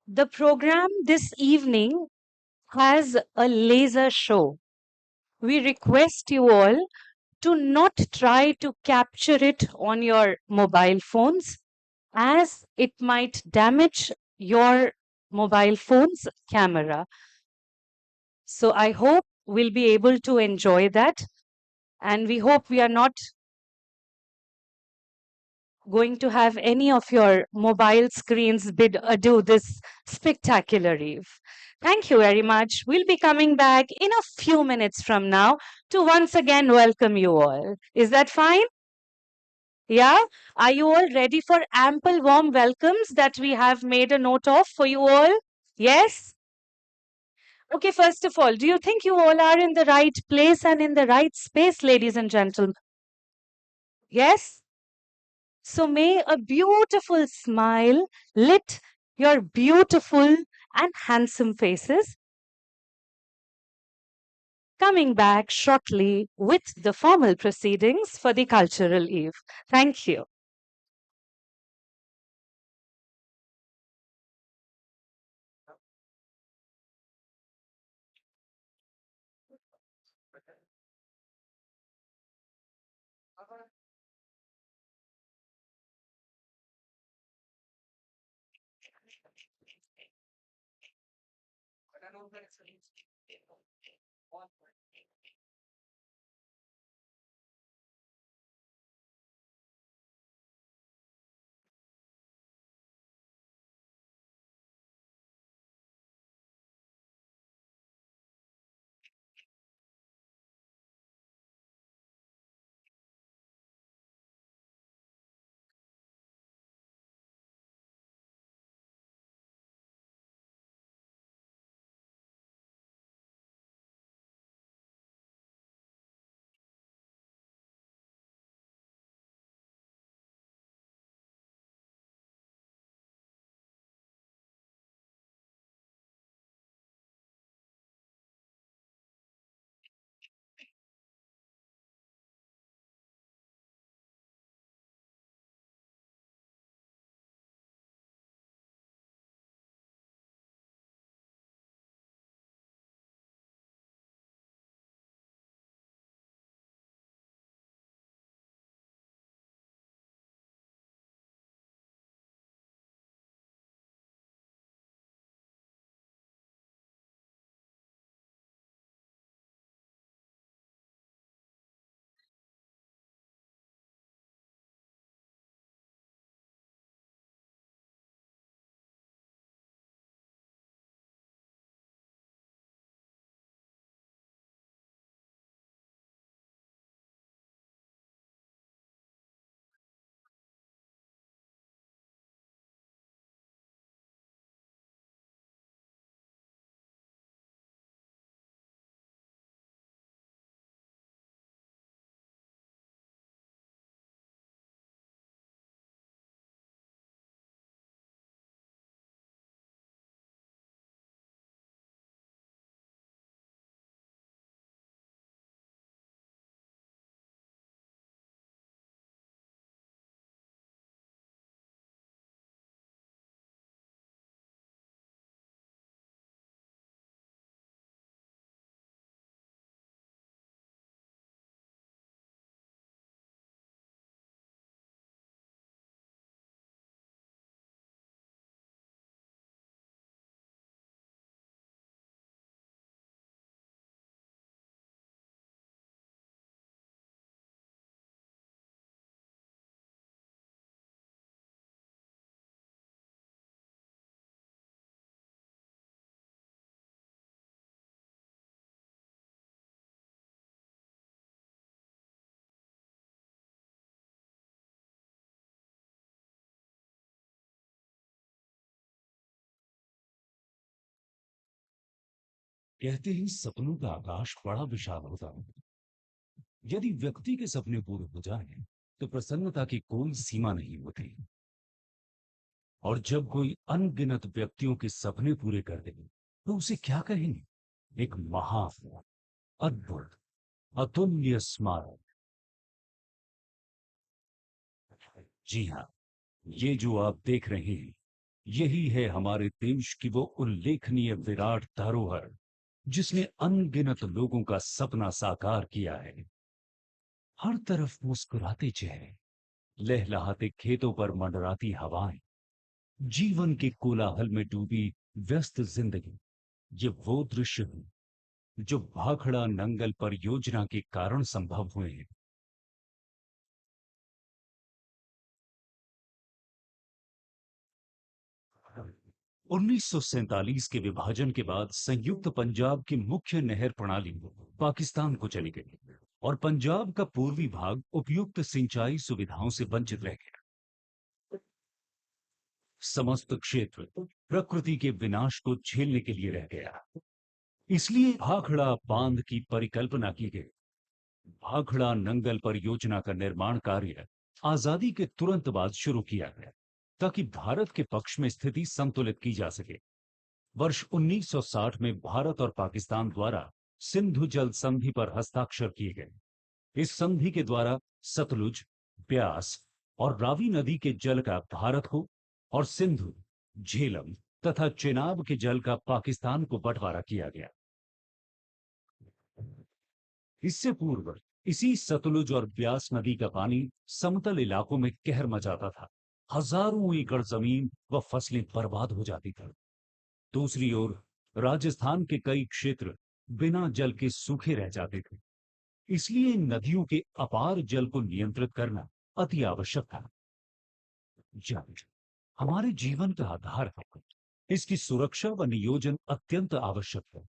The program this evening has a laser show. We request you all to not try to capture it on your mobile phones, as it might damage your mobile phone's camera. So I hope we'll be able to enjoy that. And we hope we are not going to have any of your mobile screens bid adieu this spectacular eve. Thank you very much. We'll be coming back in a few minutes from now to once again welcome you all. Is that fine? Yeah? Are you all ready for ample warm welcomes that we have made a note of for you all? Yes? Okay, first of all, do you think you all are in the right place and in the right space, ladies and gentlemen? Yes? So may a beautiful smile lit your beautiful and handsome faces. Coming back shortly with the formal proceedings for the cultural eve. Thank you. कहते हैं सपनों का आकाश बड़ा विशाल होता है। यदि व्यक्ति के सपने पूरे हो जाएं, तो प्रसन्नता की कोई सीमा नहीं होती। और जब कोई अनगिनत व्यक्तियों के सपने पूरे कर दे, तो उसे क्या कहेंगे? एक महान, अद्भुत, अतुल्य स्मारक। जी हाँ, ये जो आप देख रहे हैं, यही है हमारे देश की वो उल्लेखनीय विराट धरोहर जिसने अनगिनत लोगों का सपना साकार किया है। हर तरफ मुस्कुराते चेहरे, लहलहाते खेतों पर मंडराती हवाएं, जीवन के कोलाहल में डूबी व्यस्त जिंदगी। ये वो दृश्य हैं जो भाखड़ा नंगल परियोजना के कारण संभव हुए हैं। 1947 के विभाजन के बाद संयुक्त पंजाब की मुख्य नहर प्रणाली पाकिस्तान को चली गई और पंजाब का पूर्वी भाग उपयुक्त सिंचाई सुविधाओं से वंचित रह गया। समस्त क्षेत्र प्रकृति के विनाश को झेलने के लिए रह गया। इसलिए भाखड़ा बांध की परिकल्पना की गई। भाखड़ा नंगल परियोजना का निर्माण कार्य आजादी के तुरंत बाद शुरू किया गया ताकि भारत के पक्ष में स्थिति संतुलित की जा सके। वर्ष 1960 में भारत और पाकिस्तान द्वारा सिंधु जल संधि पर हस्ताक्षर किए गए। इस संधि के द्वारा सतलुज, ब्यास और रावी नदी के जल का भारत को और सिंधु, झेलम तथा चेनाब के जल का पाकिस्तान को बंटवारा किया गया। इससे पूर्व इसी सतलुज और ब्यास नदी का पानी समतल इलाकों में कहर मचाता था। हजारों एकड़ जमीन व फसलें बर्बाद हो जाती थी। दूसरी ओर राजस्थान के कई क्षेत्र बिना जल के सूखे रह जाते थे। इसलिए इन नदियों के अपार जल को नियंत्रित करना अति आवश्यक था। जल हमारे जीवन का आधार है। इसकी सुरक्षा व नियोजन अत्यंत आवश्यक है।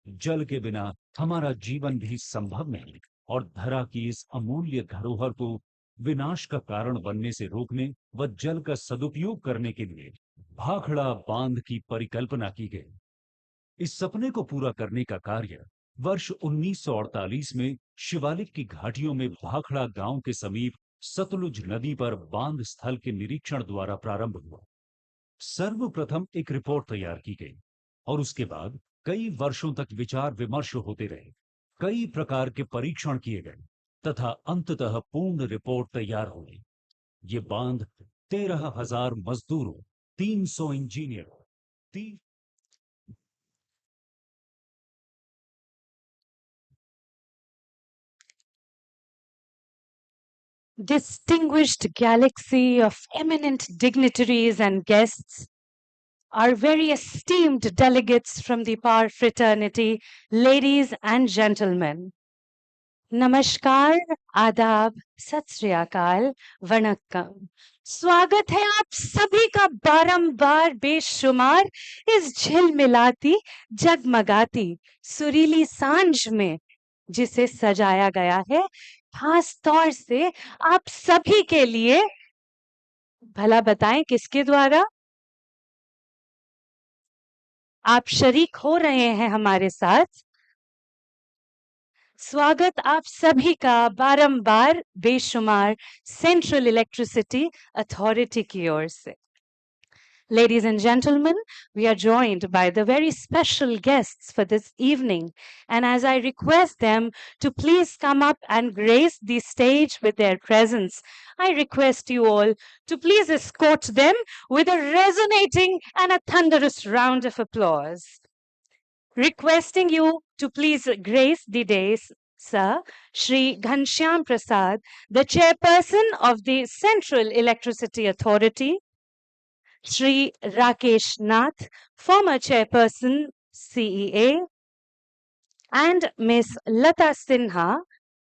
जल के बिना हमारा जीवन भी संभव नहीं और धरा की इस अमूल्य धरोहर को विनाश का कारण बनने से रोकने व जल का सदुपयोग करने के लिए भाखड़ा बांध की परिकल्पना की गई। इस सपने को पूरा करने का कार्य वर्ष 1948 में शिवालिक की घाटियों में भाखड़ा गांव के समीप सतलुज नदी पर बांध स्थल के निरीक्षण द्वारा प्रारंभ हुआ। सर्वप्रथम एक रिपोर्ट तैयार की गई और उसके बाद कई वर्षों तक विचार विमर्श होते रहे। कई प्रकार के परीक्षण किए गए तथा अंततः पूर्ण रिपोर्ट तैयार हो गई। ये बांध 13,000 मजदूरों, 300 इंजीनियरों, Distinguished galaxy of eminent dignitaries and guests, our very esteemed delegates from the Par fraternity, ladies and gentlemen. नमस्कार, आदाब, सत श्री अकाल, वणक्कम। स्वागत है आप सभी का बारंबार बेशुमार इस झिलमिलाती, जगमगाती, सुरीली सांझ में, जिसे सजाया गया है खास तौर से आप सभी के लिए। भला बताएं किसके द्वारा आप शरीक हो रहे हैं हमारे साथ। स्वागत आप सभी का बारंबार बेशुमार सेंट्रल इलेक्ट्रिसिटी अथॉरिटी की ओर से। Ladies and gentlemen, we are joined by the very special guests for this evening. And as I request them to please come up and grace the stage with their presence, I request you all to please escort them with a resonating and a thunderous round of applause. Requesting you to please grace the days, Sir, Shri Ghanshyam Prasad, the chairperson of the Central Electricity Authority, Shri Rakesh Nath, former chairperson, CEA, and Miss Lata Sinha,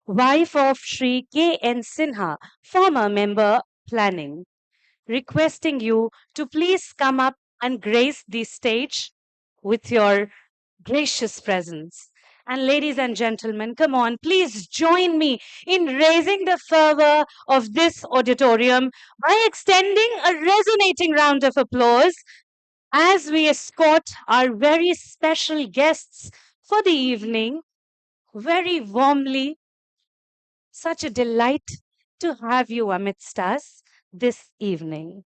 wife of Shri K.N. Sinha, former member, planning. Requesting you to please come up and grace the stage with your gracious presence. And ladies and gentlemen, come on, please join me in raising the fervor of this auditorium by extending a resonating round of applause as we escort our very special guests for the evening very warmly. Such a delight to have you amidst us this evening.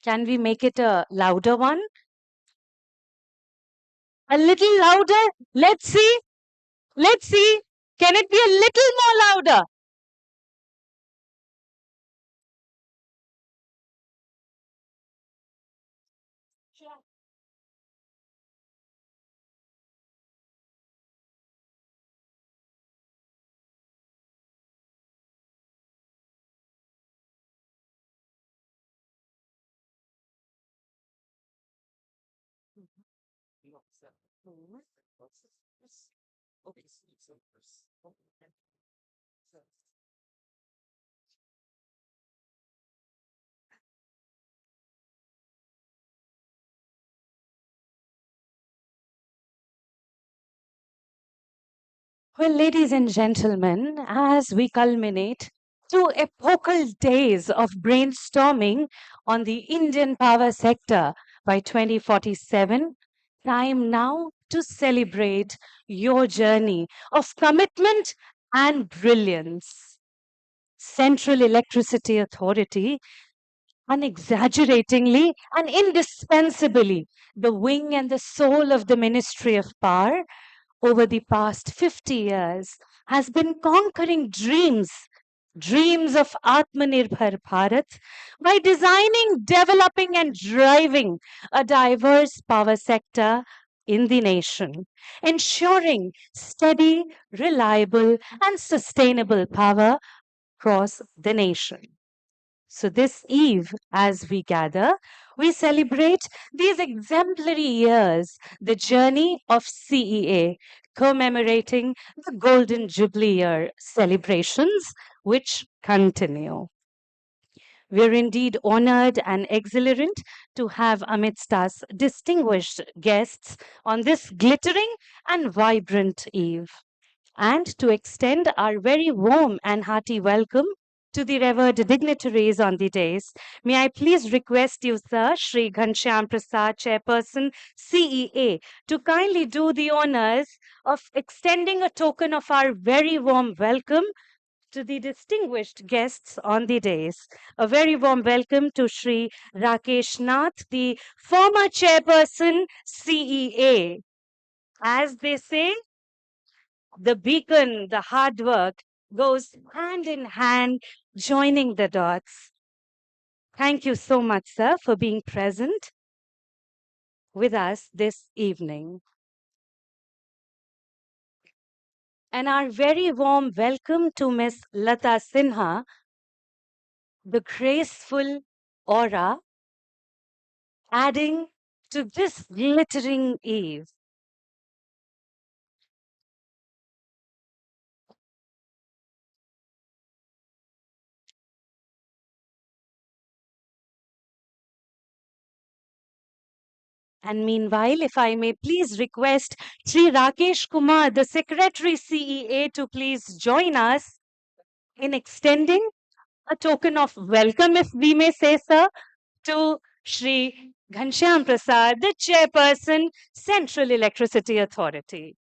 Can we make it a louder one? A little louder? Let's see. Let's see. Can it be a little more louder? Well, ladies and gentlemen, as we culminate to epochal days of brainstorming on the Indian power sector by 2047, time now to celebrate your journey of commitment and brilliance. Central Electricity Authority, unexaggeratingly and indispensably, the wing and the soul of the Ministry of Power, over the past 50 years has been conquering dreams of Atmanirbhar Bharat by designing, developing, and driving a diverse power sector in the nation, ensuring steady, reliable, and sustainable power across the nation. So, this eve, as we gather, we celebrate these exemplary years, the journey of CEA, commemorating the Golden Jubilee Year celebrations, which continue. We're indeed honored and exhilarant to have amidst us distinguished guests on this glittering and vibrant eve, and to extend our very warm and hearty welcome to the revered dignitaries on the dais. May I please request you, sir, Shri Ghanshyam Prasad, Chairperson, CEA, to kindly do the honors of extending a token of our very warm welcome to the distinguished guests on the dais. A very warm welcome to Shri Rakesh Nath, the former Chairperson, CEA. As they say, the beacon, the hard work goes hand in hand, joining the dots. Thank you so much, sir, for being present with us this evening. And our very warm welcome to Miss Lata Sinha, the graceful aura adding to this glittering eve. And meanwhile, if I may please request Sri Rakesh Kumar, the Secretary CEA, to please join us in extending a token of welcome, if we may say, sir, to Shri Ghanshyam Prasad, the Chairperson, Central Electricity Authority.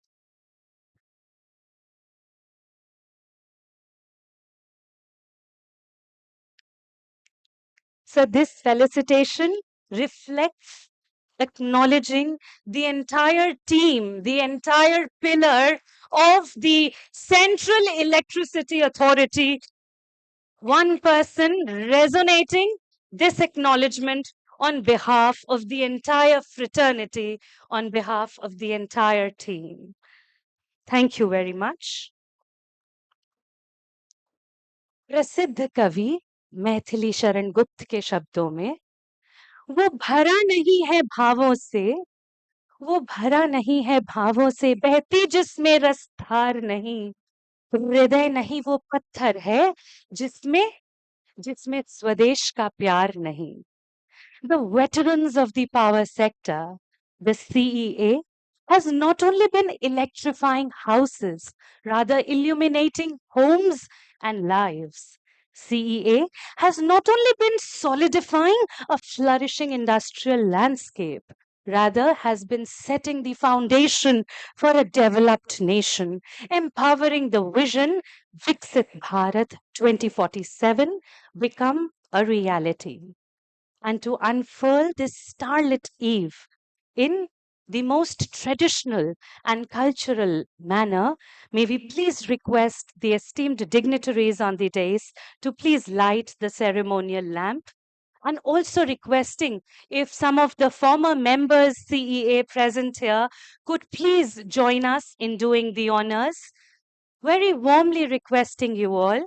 So, this felicitation reflects acknowledging the entire team, the entire pillar of the Central Electricity Authority, one person resonating this acknowledgement on behalf of the entire fraternity, on behalf of the entire team. Thank you very much. प्रसिद्ध कवि मैथिली शरण गुप्त के शब्दों में, वो भरा नहीं है भावों से, वो भरा नहीं है भावों से, बहती जिसमें रसधार नहीं, हृदय नहीं वो पत्थर है जिसमें जिसमें स्वदेश का प्यार नहीं. The veterans of the power sector, the CEA, has not only been electrifying houses, rather illuminating homes and lives. CEA has not only been solidifying a flourishing industrial landscape, rather has been setting the foundation for a developed nation, empowering the vision Viksit Bharat 2047 become a reality. And to unfurl this starlit eve in the most traditional and cultural manner, may we please request the esteemed dignitaries on the dais to please light the ceremonial lamp, and also requesting if some of the former members CEA present here could please join us in doing the honors. Very warmly requesting you all.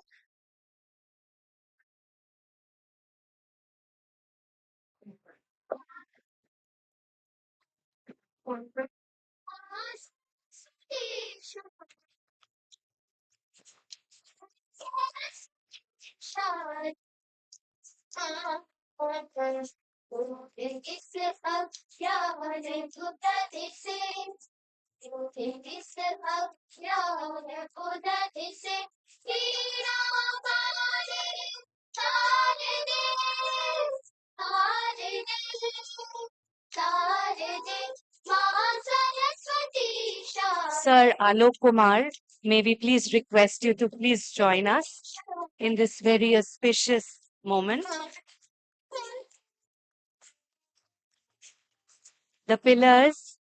Sir Alok Kumar, may we please request you to please join us in this very auspicious moment. The pillars.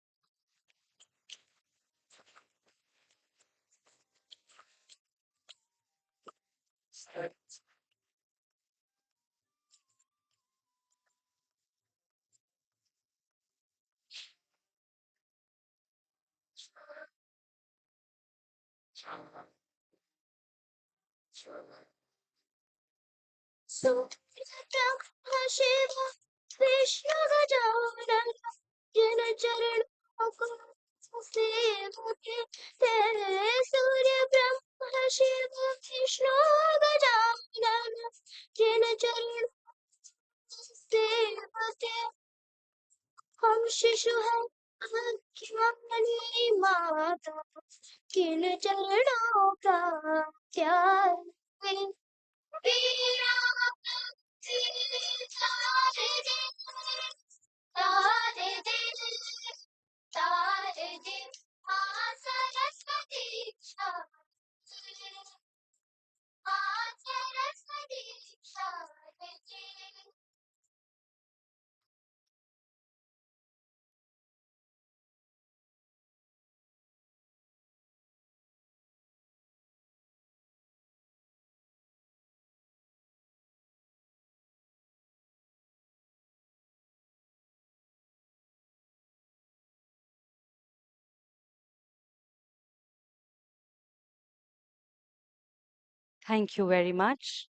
Thank you very much.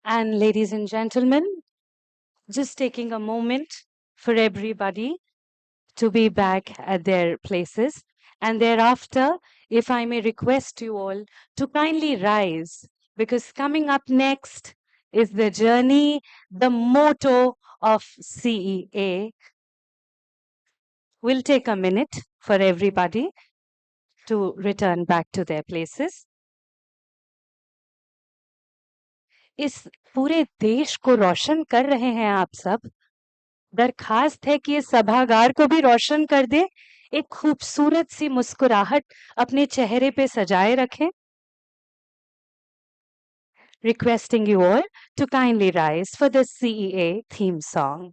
And ladies and gentlemen, just taking a moment for everybody to be back at their places. And thereafter, if I may request you all to kindly rise, because coming up next is the journey, the motto of CEA. We'll take a minute for everybody to return back to their places. इस पूरे देश को रोशन कर रहे हैं आप सब। दरखास्त है कि ये सभागार को भी रोशन कर दे, एक खूबसूरत सी मुस्कुराहट अपने चेहरे पे सजाए रखें। Requesting you all to kindly rise for the CEA theme song.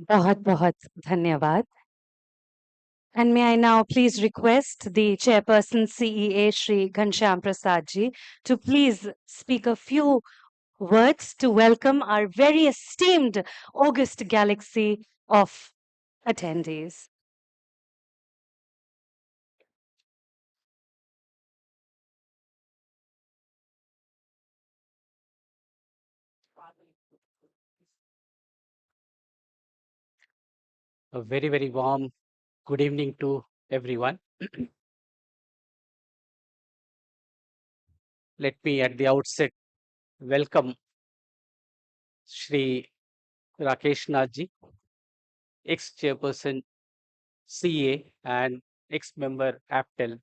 बहुत बहुत धन्यवाद. And may I now please request the chairperson CEA Shri Ghanshyam Prasad ji to please speak a few words to welcome our very esteemed August galaxy of attendees. A very, very warm good evening to everyone. Let me at the outset welcome Shri Rakesh Nathji, ex-chairperson CEA and ex-member APTEL,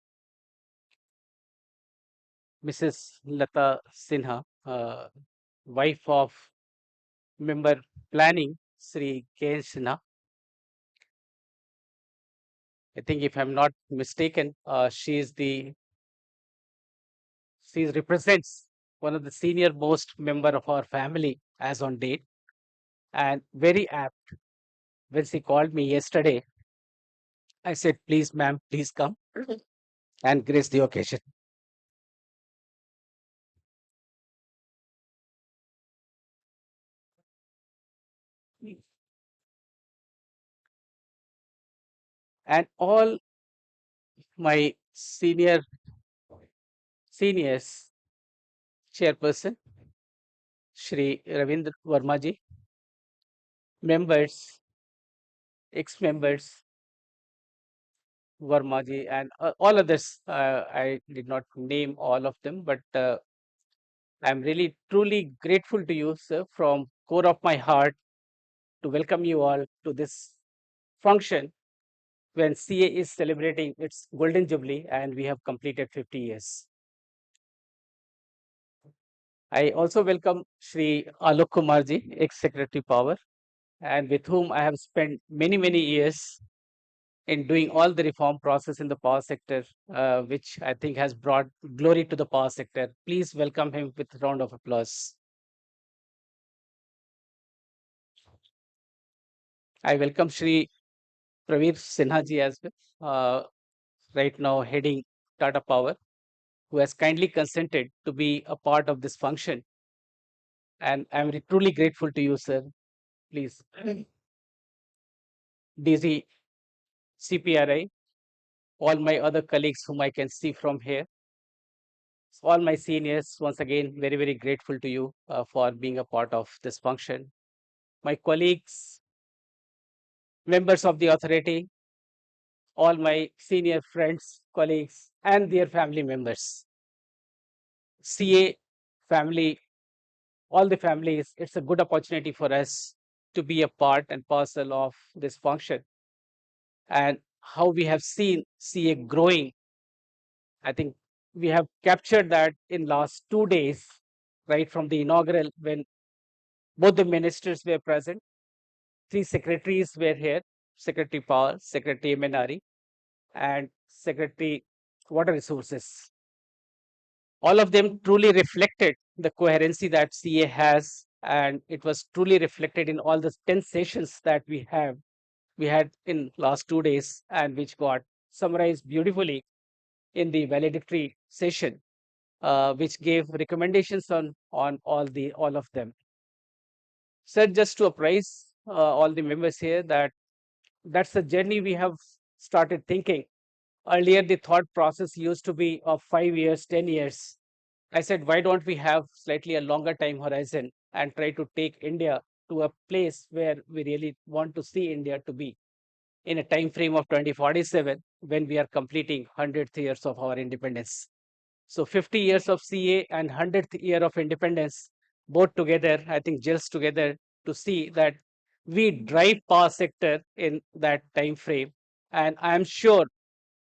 Mrs. Lata Sinha, wife of member planning Sri K. Sinha. I think if I'm not mistaken, she represents one of the senior most member of our family as on date, and very apt. When she called me yesterday, I said, please, ma'am, please come and grace the occasion. And all my seniors, chairperson, Shri Ravindra Verma ji, members, ex-members, Verma ji, and all others. I did not name all of them, but I'm really truly grateful to you, sir, from core of my heart to welcome you all to this function when CA is celebrating its golden jubilee and we have completed 50 years. I also welcome Shri Alok Kumarji, ex-Secretary Power, and with whom I have spent many, many years in doing all the reform process in the power sector, which I think has brought glory to the power sector. Please welcome him with a round of applause. I welcome Shri Praveer Sinha ji as well, right now heading Tata Power, who has kindly consented to be a part of this function. And I'm truly grateful to you, sir. Please. DZ CPRI, all my other colleagues whom I can see from here, All my seniors, once again, very, very grateful to you for being a part of this function. My colleagues, members of the authority, all my senior friends, colleagues, and their family members. CA family, all the families, it's a good opportunity for us to be a part and parcel of this function. And how we have seen CA growing, I think we have captured that in last 2 days, right from the inaugural when both the ministers were present, three secretaries were here, Secretary Power, Secretary MNRE, and Secretary Water Resources. All of them truly reflected the coherency that CA has, and it was truly reflected in all the 10 sessions that we had in last 2 days, and which got summarized beautifully in the valedictory session, which gave recommendations on all of them. So just to apprise all the members here that that's the journey we have started thinking. Earlier, the thought process used to be of 5 years, 10 years. I said, why don't we have slightly a longer time horizon and try to take India to a place where we really want to see India to be in a time frame of 2047 when we are completing 100th years of our independence. So 50 years of CA and 100th year of independence, both together, I think gels together to see that we drive power sector in that time frame. And I'm sure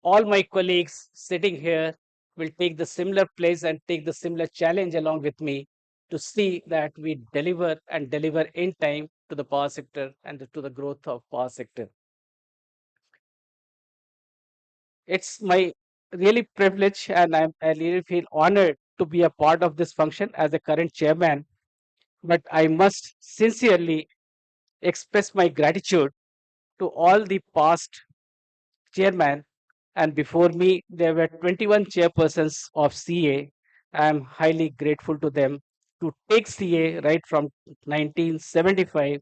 all my colleagues sitting here will take the similar place and take the similar challenge along with me to see that we deliver and deliver in time to the power sector and to the growth of power sector. It's my really privilege and I really feel honored to be a part of this function as a current chairman. But I must sincerely express my gratitude to all the past chairman, and before me there were 21 chairpersons of CA. I am highly grateful to them to take CA right from 1975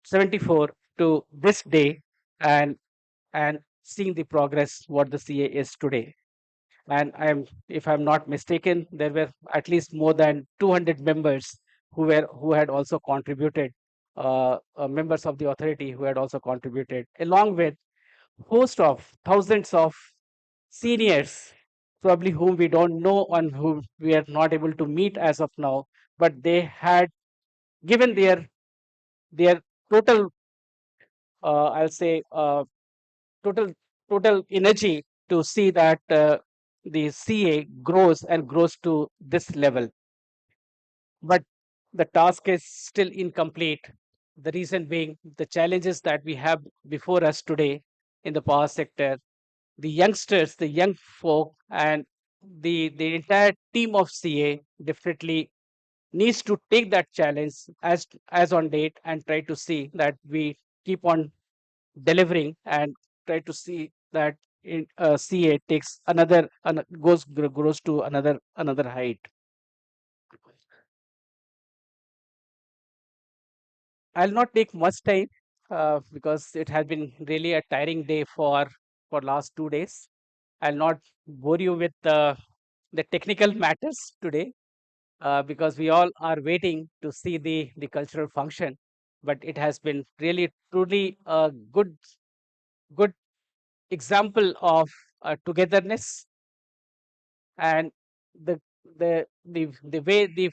74 to this day, and seeing the progress what the CA is today. And if I'm not mistaken, there were at least more than 200 members who had also contributed, members of the authority who had also contributed, along with host of thousands of seniors, probably whom we don't know and whom we are not able to meet as of now, but they had given their total, I'll say, total total energy to see that the CA grows and grows to this level. But the task is still incomplete. The reason being the challenges that we have before us today in the power sector, the youngsters, the young folk, and the entire team of CA definitely needs to take that challenge as on date and try to see that we keep on delivering and try to see that CA takes grows to another height. I'll not take much time because it has been really a tiring day for last 2 days. I'll not bore you with the technical matters today because we all are waiting to see the cultural function. But it has been really truly a good example of togetherness, and the the way the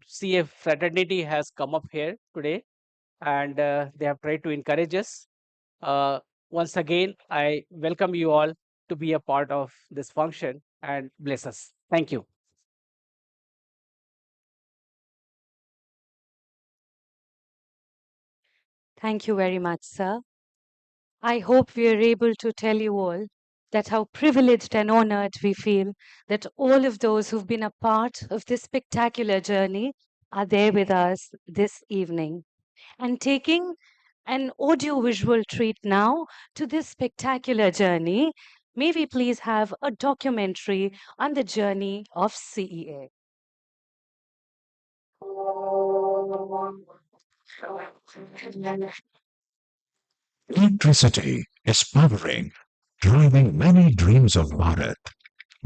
CF fraternity has come up here today, and they have tried to encourage us. Uh, Once again, I welcome you all to be a part of this function and bless us. Thank you. Thank you very much, sir. I hope we are able to tell you all that how privileged and honored we feel that all of those who've been a part of this spectacular journey are there with us this evening. And taking an audio-visual treat now to this spectacular journey, may we please have a documentary on the journey of CEA. Electricity is powering, driving many dreams of Bharat,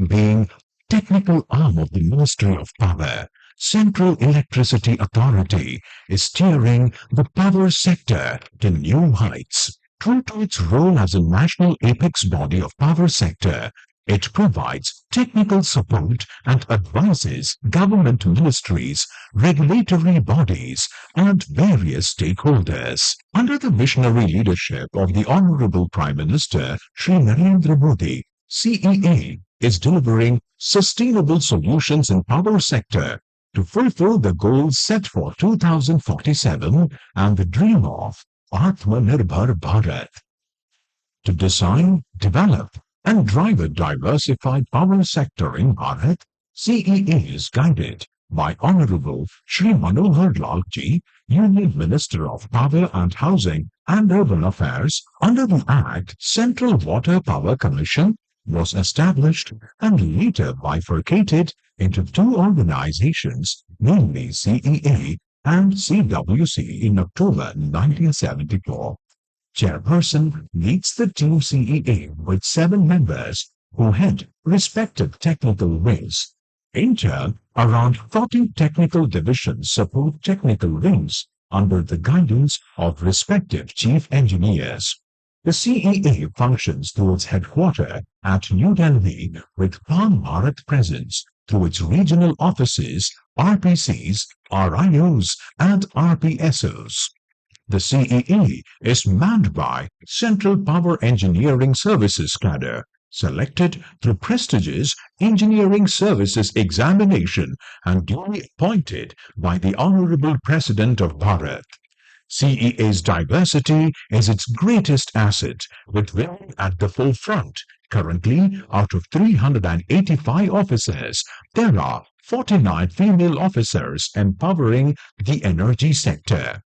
being technical arm of the Ministry of Power, Central Electricity Authority, is steering the power sector to new heights. True to its role as a national apex body of power sector, it provides technical support and advises government ministries, regulatory bodies, and various stakeholders. Under the visionary leadership of the Honorable Prime Minister Shri Narendra Modi, CEA is delivering sustainable solutions in power sector to fulfill the goals set for 2047 and the dream of Atmanirbhar Bharat. To design, develop, and drive a diversified power sector in Bharat, CEA is guided by Honorable Shri Manohar Lalji, Union Minister of Power and Housing and Urban Affairs. Under the Act, Central Water Power Commission was established and later bifurcated into two organizations, namely CEA and CWC, in October 1974. Chairperson leads the team CEA with 7 members who head respective technical wings. In turn, around 40 technical divisions support technical wings under the guidance of respective chief engineers. The CEA functions through its headquarters at New Delhi with Pan Bharat presence through its regional offices, RPCs, RIOs, and RPSOs. The CEA is manned by Central Power Engineering Services cadre, selected through prestigious engineering services examination and duly appointed by the Honorable President of Bharat. CEA's diversity is its greatest asset, with women at the forefront. Currently, out of 385 officers, there are 49 female officers empowering the energy sector.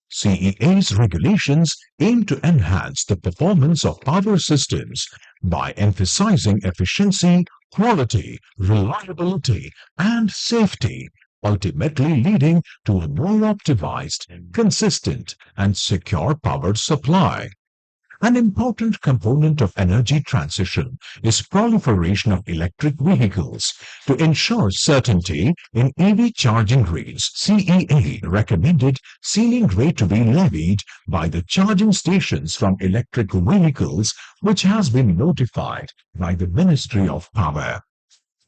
CEA's regulations aim to enhance the performance of power systems by emphasizing efficiency, quality, reliability, and safety, ultimately leading to a more optimized, consistent, and secure power supply. An important component of energy transition is proliferation of electric vehicles. To ensure certainty in EV charging rates, CEA recommended ceiling rate to be levied by the charging stations from electric vehicles, which has been notified by the Ministry of Power.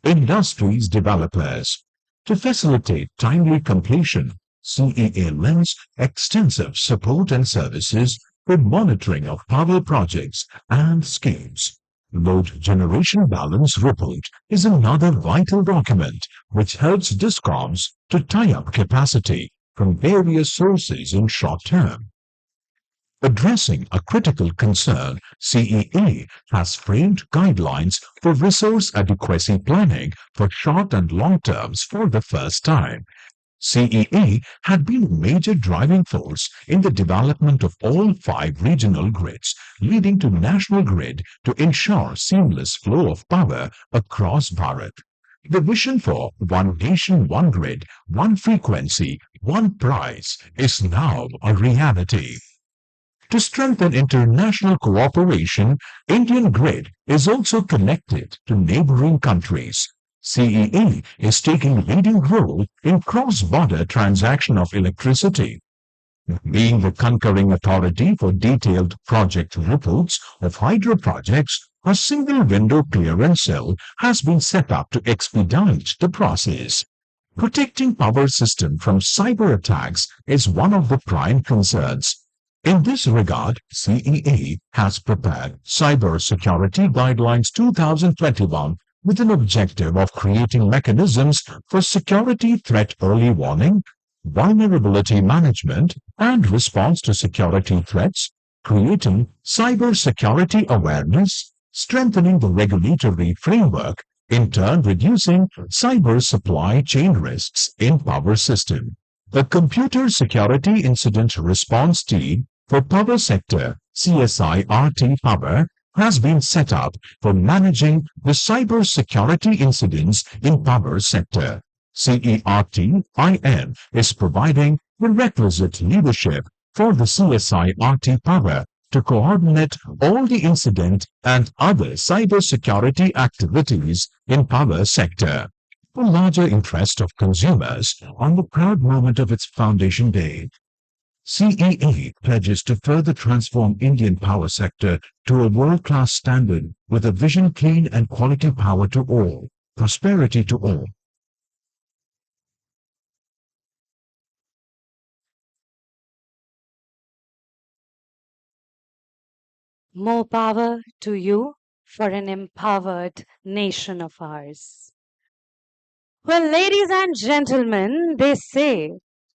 Industries developers. To facilitate timely completion, CEA lends extensive support and services for monitoring of power projects and schemes. Load Generation Balance Report is another vital document which helps DISCOMs to tie up capacity from various sources in short term. Addressing a critical concern, CEA has framed guidelines for resource adequacy planning for short and long terms for the first time. CEA had been a major driving force in the development of all 5 regional grids, leading to national grid to ensure seamless flow of power across Bharat. The vision for One Nation, One Grid, One Frequency, One Price is now a reality. To strengthen international cooperation, Indian grid is also connected to neighboring countries. CEA is taking leading role in cross-border transaction of electricity. Being the concurring authority for detailed project reports of hydro projects, a single window clearance cell has been set up to expedite the process. Protecting power system from cyber attacks is one of the prime concerns. In this regard, CEA has prepared Cyber Security Guidelines 2021 with an objective of creating mechanisms for security threat early warning, vulnerability management, and response to security threats, creating cyber security awareness, strengthening the regulatory framework, in turn reducing cyber supply chain risks in power system. The Computer Security Incident Response Team for Power Sector, CSIRT Power, has been set up for managing the cyber security incidents in power sector. CERT-IN is providing the requisite leadership for the CSIRT Power to coordinate all the incident and other cybersecurity activities in power sector. The larger interest of consumers on the proud moment of its foundation day, CEA pledges to further transform Indian power sector to a world-class standard with a vision clean and quality power to all, prosperity to all. More power to you for an empowered nation of ours. Well, ladies and gentlemen, they say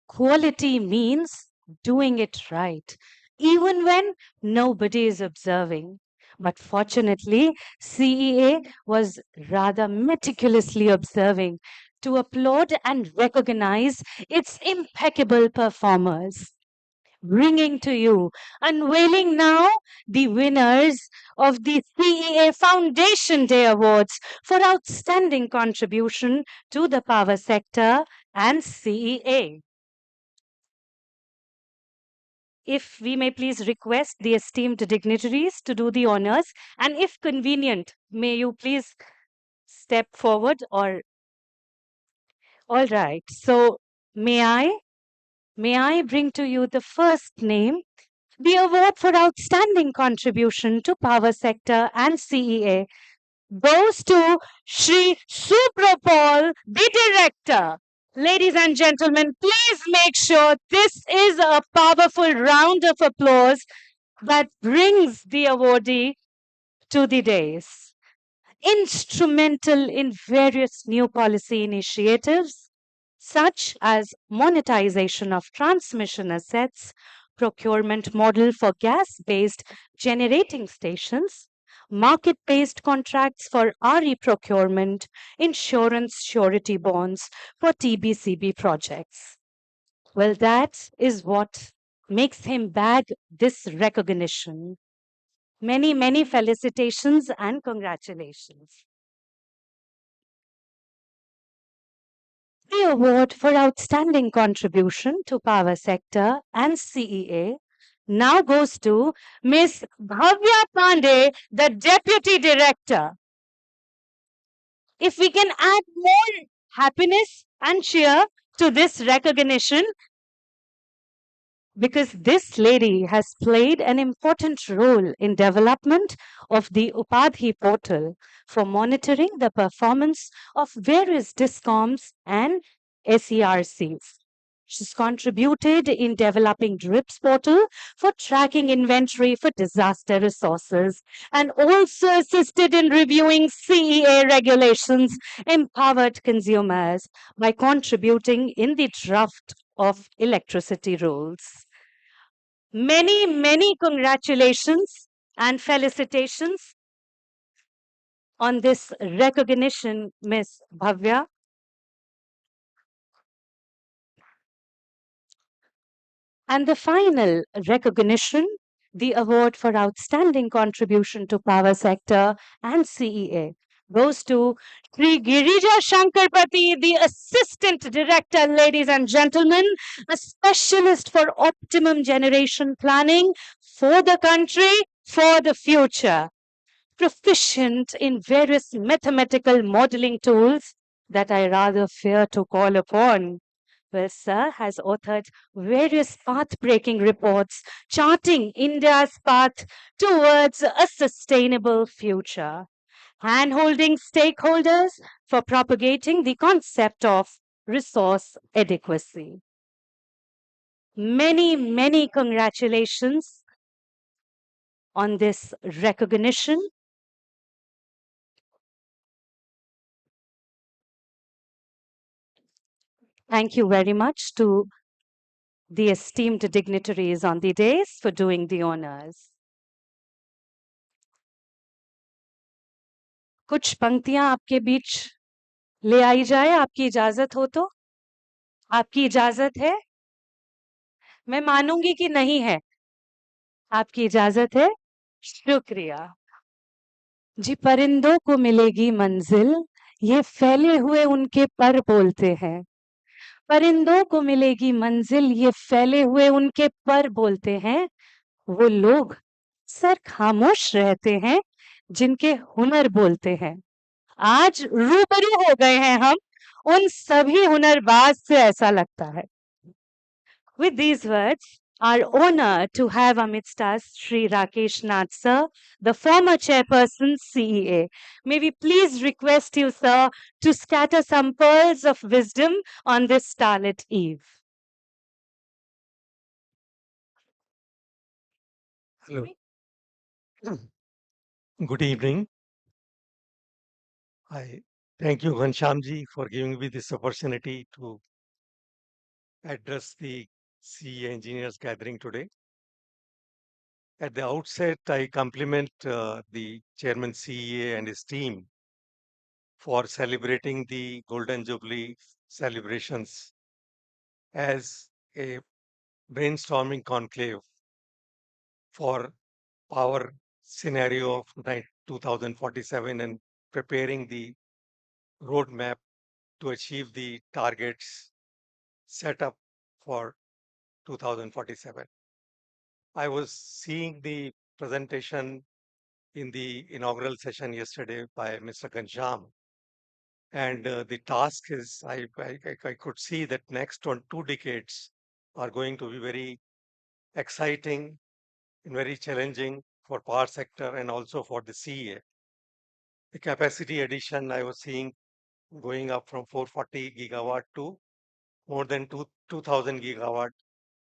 quality means doing it right, even when nobody is observing. But fortunately, CEA was rather meticulously observing to applaud and recognize its impeccable performers. Bringing to you, unveiling now the winners of the CEA Foundation Day Awards for outstanding contribution to the power sector and CEA. If we may please request the esteemed dignitaries to do the honors, and if convenient, may you please step forward or all right. So may I bring to you the first name. The award for outstanding contribution to power sector and CEA goes to Shri Supropal, the director. Ladies and gentlemen, please make sure this is a powerful round of applause that brings the awardee to the dais. Instrumental in various new policy initiatives, such as monetization of transmission assets, procurement model for gas-based generating stations, market-based contracts for RE procurement, insurance surety bonds for TBCB projects. Well, that is what makes him bag this recognition. Many, many felicitations and congratulations. The award for outstanding contribution to power sector and CEA now goes to Ms. Bhavya Pandey, the Deputy Director. If we can add more happiness and cheer to this recognition, because this lady has played an important role in development of the Upadhi portal for monitoring the performance of various DISCOMs and SERCs. She's contributed in developing DRIPS portal for tracking inventory for disaster resources and also assisted in reviewing CEA regulations, empowered consumers by contributing in the draft of electricity rules. Many, many congratulations and felicitations on this recognition, Ms. Bhavya. And the final recognition, the award for outstanding contribution to power sector and CEA, goes to Sri Girija Shankarpati, the Assistant Director, ladies and gentlemen, a specialist for optimum generation planning for the country, for the future. Proficient in various mathematical modeling tools that I rather fear to call upon. Well, sir has authored various path-breaking reports charting India's path towards a sustainable future, hand-holding stakeholders for propagating the concept of resource adequacy. Many, many congratulations on this recognition. Thank you very much to the esteemed dignitaries on the dais for doing the honors. कुछ पंक्तियां आपके बीच ले आई जाए, आपकी इजाजत हो तो? आपकी इजाजत है? मैं मानूंगी कि नहीं है। आपकी इजाजत है? शुक्रिया। जी, परिंदों को मिलेगी मंजिल, ये फैले हुए उनके पर बोलते हैं। परिंदों को मिलेगी मंजिल, ये फैले हुए उनके पर बोलते हैं। वो लोग अक्सर खामोश रहते हैं जिनके हुनर बोलते हैं। आज रूबरू हो गए हैं हम उन सभी हुनरबाज से, ऐसा लगता है। With these words, our honor to have amidst us Sri Rakesh Nath sir, the former chairperson CEA. May we please request you, sir, to scatter some pearls of wisdom on this starlit eve. Hello. Good evening. I thank you, Ghanshyamji, for giving me this opportunity to address the CE engineers gathering today. At the outset, I compliment the Chairman CEA and his team for celebrating the Golden Jubilee celebrations as a brainstorming conclave for our scenario of 2047 and preparing the roadmap to achieve the targets set up for 2047. I was seeing the presentation in the inaugural session yesterday by Mr. Gansham, and the task is I could see that next 2 decades are going to be very exciting and very challenging for power sector and also for the CEA. The capacity addition I was seeing going up from 440 gigawatt to more than 2,000 gigawatt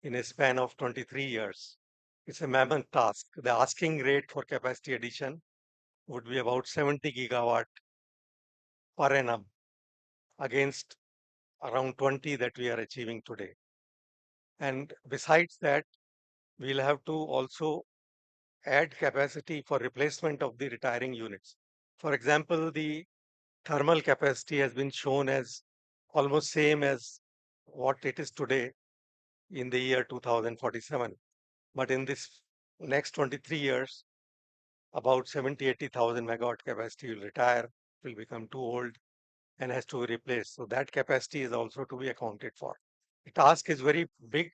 in a span of 23 years. It's a mammoth task. The asking rate for capacity addition would be about 70 gigawatt per annum against around 20 that we are achieving today. And besides that, we'll have to also add capacity for replacement of the retiring units. For example, the thermal capacity has been shown as almost same as what it is today in the year 2047. But in this next 23 years, about 70, 80,000 megawatt capacity will retire, will become too old and has to be replaced. So that capacity is also to be accounted for. The task is very big,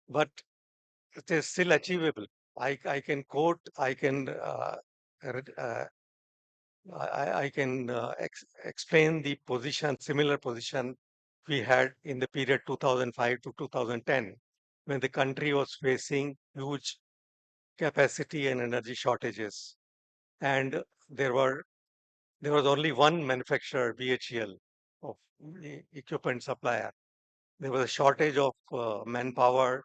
but it is still achievable. I can quote, I can I can explain the position, similar position we had in the period 2005 to 2010, when the country was facing huge capacity and energy shortages. And there was only one manufacturer, BHEL, of equipment supplier. There was a shortage of manpower,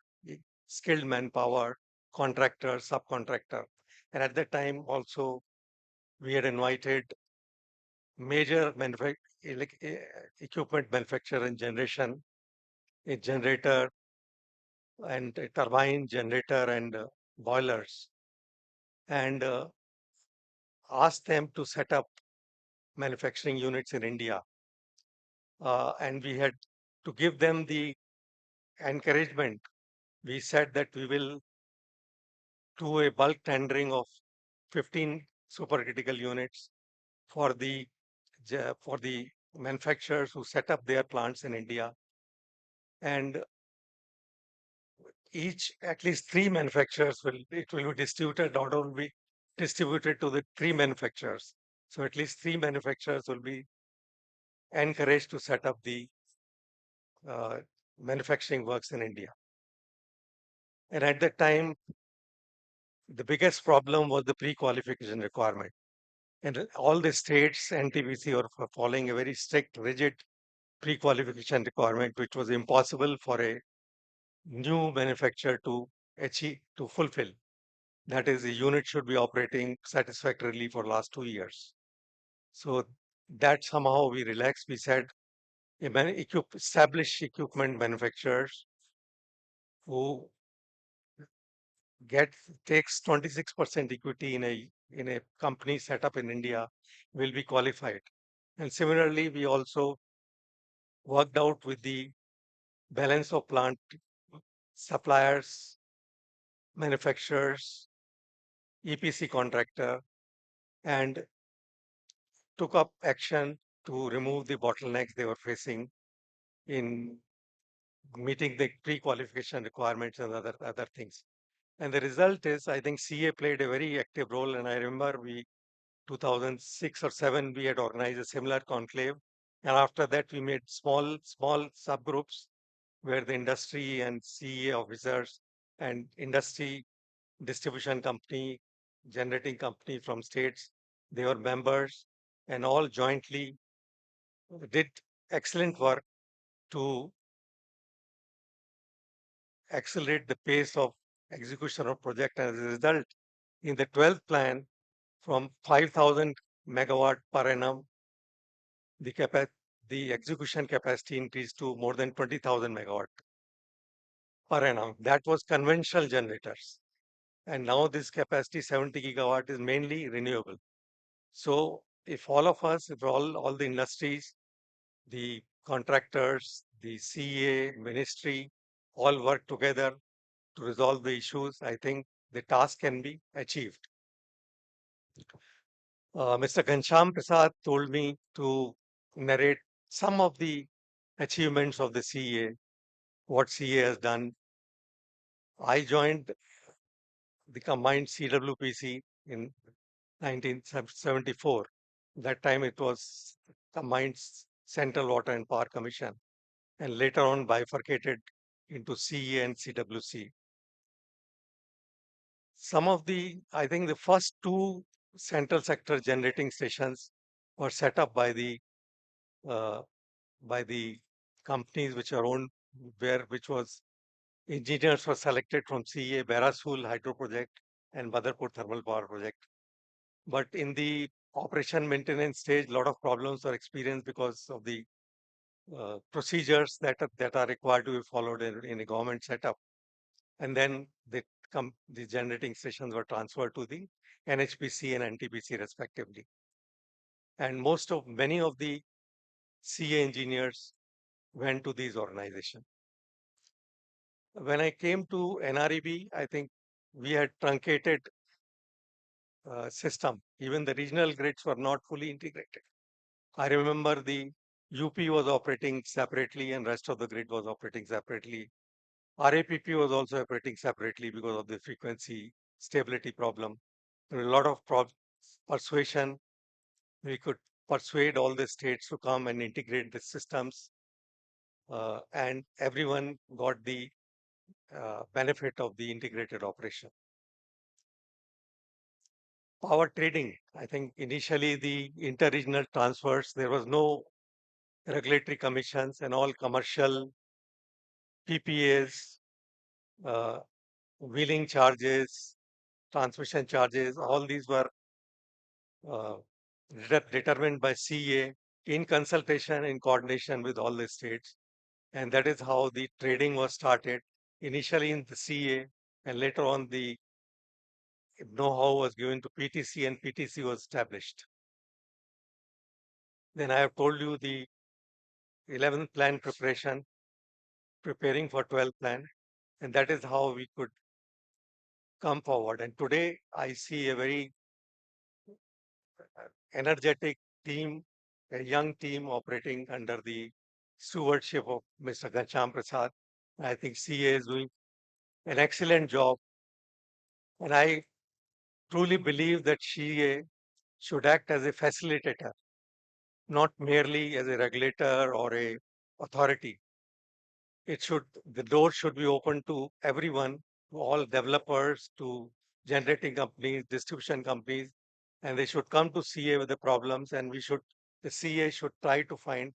skilled manpower, contractor, subcontractor. And at that time also, we had invited major equipment manufacturer in generation, a generator and a turbine generator and boilers, and asked them to set up manufacturing units in India. And we had to give them the encouragement. We said that we will do a bulk tendering of 15 supercritical units for the manufacturers who set up their plants in India, and each at least 3 manufacturers will be distributed, order will be distributed to the 3 manufacturers. So at least 3 manufacturers will be encouraged to set up the uh, manufacturing works in India. And at that time, the biggest problem was the pre-qualification requirement. And all the states, NTPC, are following a very strict, rigid pre-qualification requirement, which was impossible for a new manufacturer to achieve, to fulfill. That is, the unit should be operating satisfactorily for last 2 years. So that somehow we relaxed. We said, established equipment manufacturers who takes 26% equity in a company set up in India will be qualified. And similarly, we also worked out with the balance of plant suppliers, manufacturers, EPC contractor, and took up action to remove the bottlenecks they were facing in meeting the pre-qualification requirements and other things. And the result is, I think CA played a very active role. And I remember 2006 or 7, we had organized a similar conclave. And after that, we made small subgroups where the industry and CA officers and industry distribution company, generating company from states, they were members and all jointly did excellent work to accelerate the pace of execution of project. And as a result, in the 12th plan, from 5,000 megawatt per annum, the the execution capacity increased to more than 20,000 megawatt per annum. That was conventional generators. And now this capacity, 70 gigawatt, is mainly renewable. So if all of us, if all the industries, the contractors, the CEA, ministry, all work together to resolve the issues, I think the task can be achieved. Mr. Ghanshyam Prasad told me to narrate some of the achievements of the CEA, what CEA has done. I joined the combined CWPC in 1974. That time it was combined Central Water and Power Commission, and later on bifurcated into CEA and CWC. Some of I think the first two central sector generating stations were set up uh, by the companies which are owned, which was engineers were selected from CEA, Barasul Hydro Project and Badarpur Thermal Power Project. But in the operation maintenance stage, a lot of problems were experienced because of the procedures that are required to be followed in a government setup. And then the generating stations were transferred to the NHPC and NTPC respectively. And many of the CA engineers went to these organizations. When I came to NREB, I think we had truncated system. Even the regional grids were not fully integrated. I remember the UP was operating separately and rest of the grid was operating separately. RAPP was also operating separately because of the frequency stability problem. There were a lot of persuasion. We could persuade all the states to come and integrate the systems, and everyone got the benefit of the integrated operation. Power trading, I think initially the interregional transfers, there was no regulatory commissions and all commercial PPAs, uh, wheeling charges, transmission charges, all these were uh, determined by CA in consultation, in coordination with all the states. And that is how the trading was started, initially in the CA, and later on the know-how was given to PTC and PTC was established. Then I have told you the 11th plan preparation, preparing for 12th plan, and that is how we could come forward. And today I see a very energetic team, a young team operating under the stewardship of Mr. Ghanshyam Prasad. I think CA is doing an excellent job. And I truly believe that CA should act as a facilitator, not merely as a regulator or a authority. The door should be open to everyone, to all developers, to generating companies, distribution companies, and they should come to CA with the problems, and the CA should try to find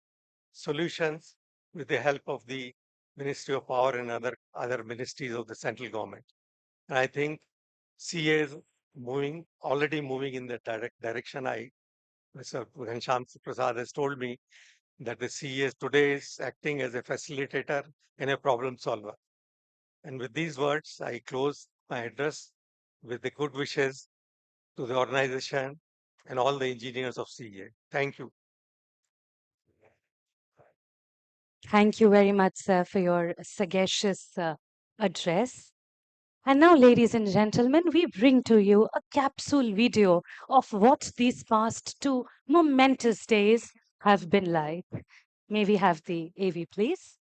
solutions with the help of the Ministry of Power and other ministries of the central government. And I think CA is already moving in that direction. Mr. Ghanshyam Prasad has told me that the CA today is acting as a facilitator and a problem solver. And with these words, I close my address with the good wishes to the organization and all the engineers of CA. Thank you. Thank you very much, sir, for your sagacious address. And now, ladies and gentlemen, we bring to you a capsule video of what these past two momentous days have been like. May we have the AV, please?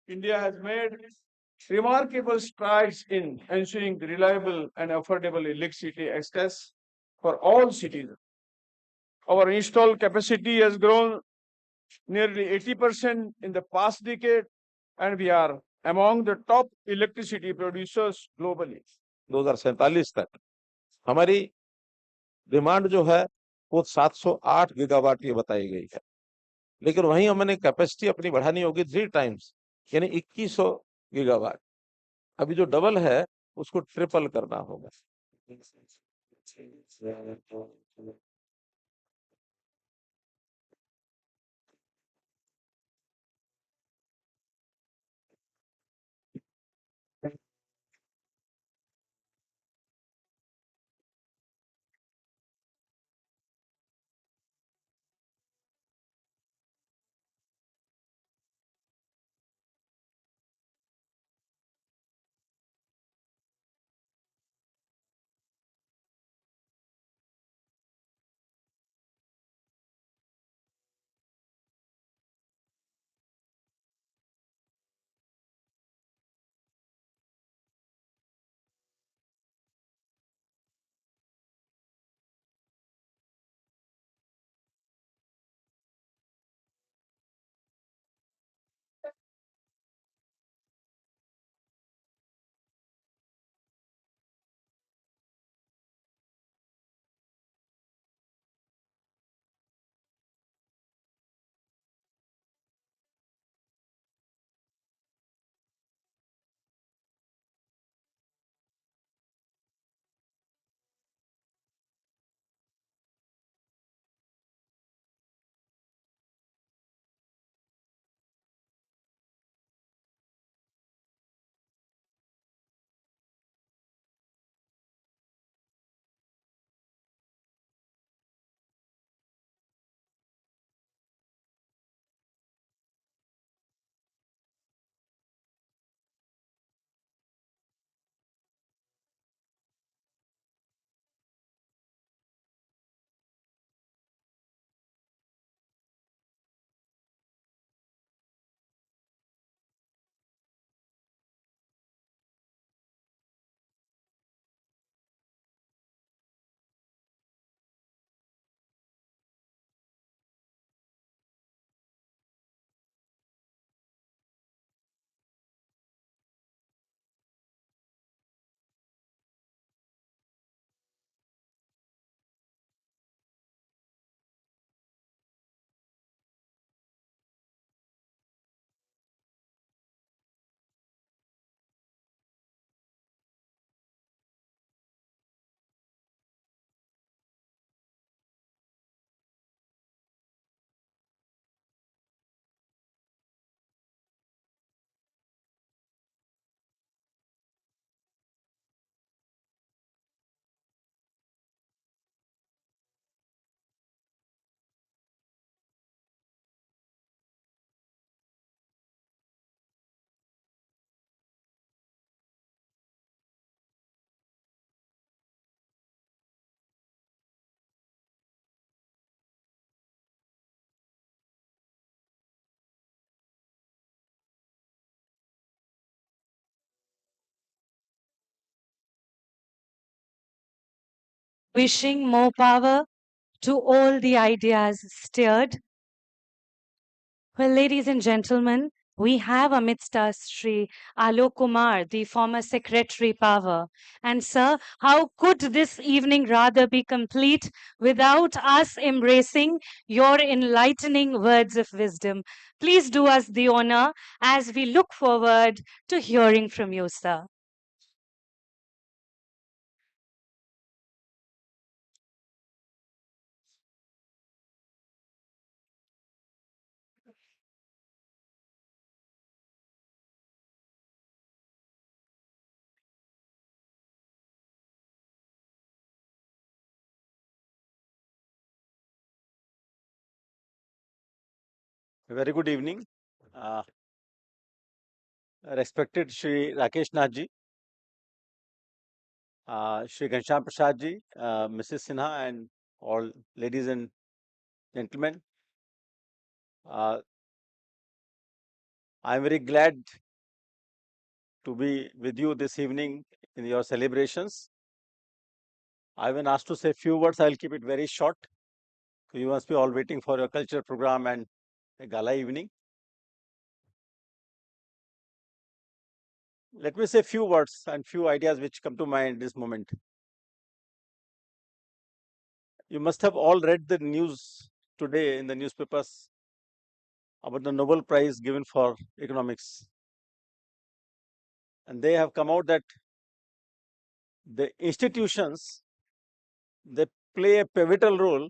India has made remarkable strides in ensuring reliable and affordable electricity access for all citizens. Our installed capacity has grown nearly 80% in the past decade, and we are among the top electricity producers globally. 2047 तक हमारी demand जो है वो 708 gigawatt ये बताई गई है, लेकिन वहीं हमने कैपेसिटी अपनी बढ़ानी होगी 3 टाइम्स यानी 2100 गीगावाट। अभी जो डबल है उसको ट्रिपल करना होगा। Wishing more power to all the ideas stirred. Well, ladies and gentlemen, We have amidst us Sri Alok Kumar, the former Secretary Power. And sir, how could this evening rather be complete without us embracing your enlightening words of wisdom? Please do us the honor as we look forward to hearing from you, sir. Very good evening. Uh, Respected Shri Rakesh Nath ji, Shri Ghanshyam Prasad ji, Mrs. Sinha, and all ladies and gentlemen. I'm very glad to be with you this evening in your celebrations. I've been asked to say a few words. I'll keep it very short. You must be all waiting for your culture program and a gala evening. Let me say a few words and few ideas which come to mind this moment. You must have all read the news today in the newspapers about the Nobel Prize given for economics. And they have come out that the institutions, they play a pivotal role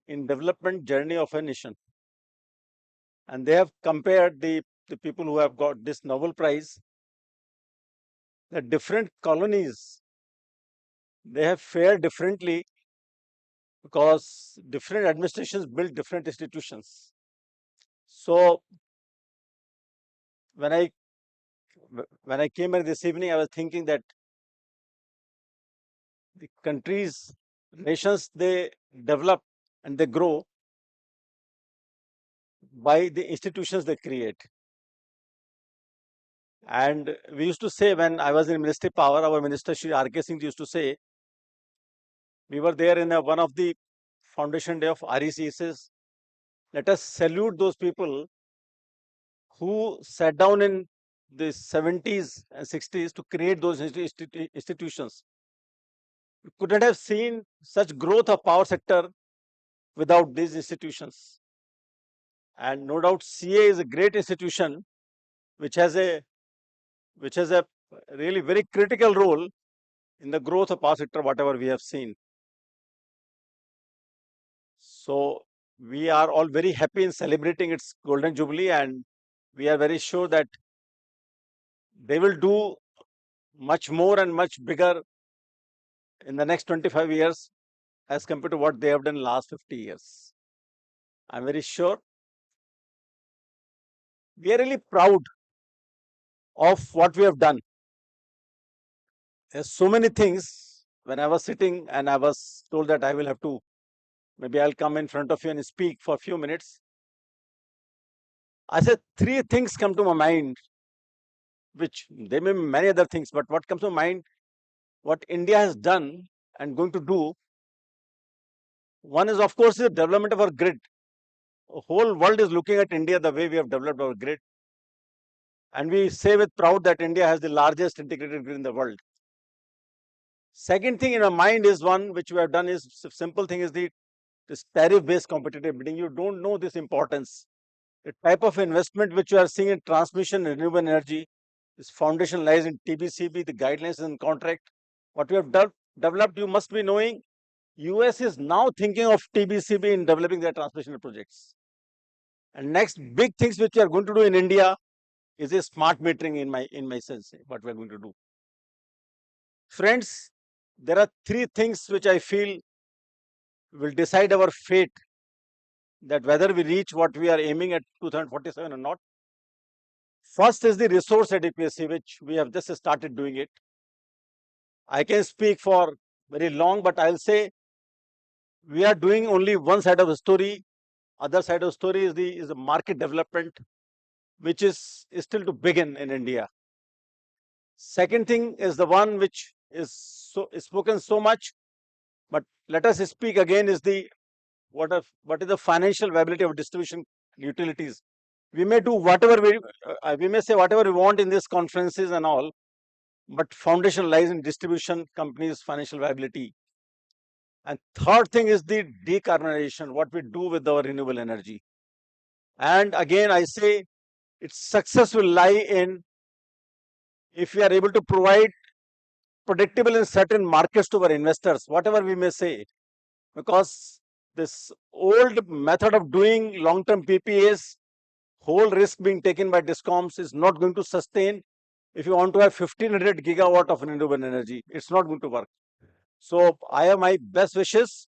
in development journey of a nation. And they have compared the people who have got this Nobel Prize, the different colonies, they have fared differently because different administrations built different institutions. So when I came here this evening, I was thinking that the countries, nations, they develop and they grow by the institutions they create. And we used to say, when I was in Ministry Power, our Minister Shri R.K. Singh used to say, we were there in one of the foundation day of REC. He says, let us salute those people who sat down in the 70s and 60s to create those institutions. We couldn't have seen such growth of power sector without these institutions. And no doubt CA is a great institution which has a really very critical role in the growth of power sector, whatever we have seen. So we are all very happy in celebrating its golden jubilee, and we are very sure that they will do much more and much bigger in the next 25 years as compared to what they have done last 50 years. I'm very sure. We are really proud of what we have done. There's so many things. When I was sitting and I was told that I will have to, maybe I'll come in front of you and speak for a few minutes. I said three things come to my mind, which there may be many other things, but what comes to mind, what India has done and going to do. One is, of course, the development of our grid. The whole world is looking at India the way we have developed our grid. And we say with proud that India has the largest integrated grid in the world. Second thing in our mind is one which we have done is simple thing is this tariff-based competitive bidding. You don't know this importance. The type of investment which you are seeing in transmission and renewable energy, this foundation lies in TBCB, the guidelines and contract. What we have developed, you must be knowing, US is now thinking of TBCB in developing their transmission projects. And next big things which we are going to do in India is a smart metering in my sense, what we are going to do. Friends, there are three things which I feel will decide our fate, that whether we reach what we are aiming at 2047 or not. First is the resource adequacy, which we have just started doing it. I can speak for very long, but I'll say we are doing only one side of the story. Other side of the story is the market development, which is still to begin in India. Second thing is the one which is spoken so much, but let us speak again, is the what is the financial viability of distribution utilities. we may do whatever we may say whatever we want in these conferences and all, but foundation lies in distribution companies' financial viability. And third thing is the decarbonization, what we do with our renewable energy. And again, I say its success will lie in if we are able to provide predictable in certain markets to our investors, whatever we may say, because this old method of doing long-term PPAs, whole risk being taken by discoms, is not going to sustain if you want to have 1500 gigawatt of renewable energy. It's not going to work. So I have my best wishes.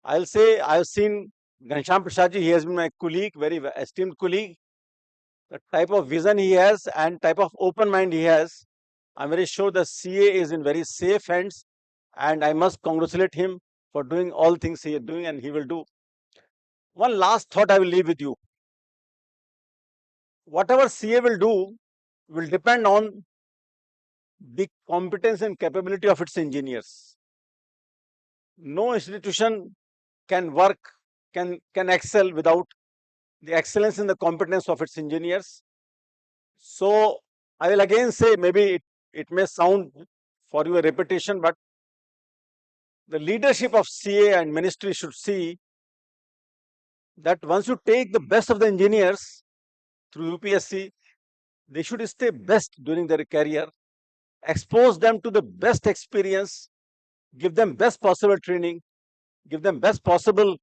I'll say I've seen Ghanshyam Prasadji, he has been my colleague, very esteemed colleague. The type of vision he has and type of open mind he has, I'm very sure the CA is in very safe hands, and I must congratulate him for doing all things he is doing, and he will do. One last thought I will leave with you. Whatever CA will do will depend on the competence and capability of its engineers. No institution can work, can excel without the excellence in the competence of its engineers. So I will again say, maybe it may sound for you a repetition, but the leadership of CA and ministry should see that once you take the best of the engineers through UPSC, they should stay best during their career, expose them to the best experience, give them best possible training, give them best possible,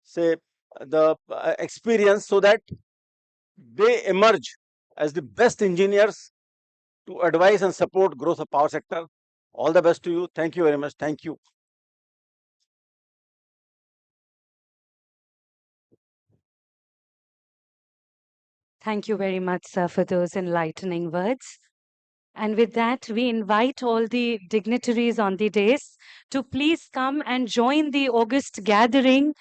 say, the experience, so that they emerge as the best engineers to advise and support growth of power sector. All the best to you. Thank you very much. Thank you. Thank you very much, sir, for those enlightening words. And with that, we invite all the dignitaries on the dais to please come and join the August gathering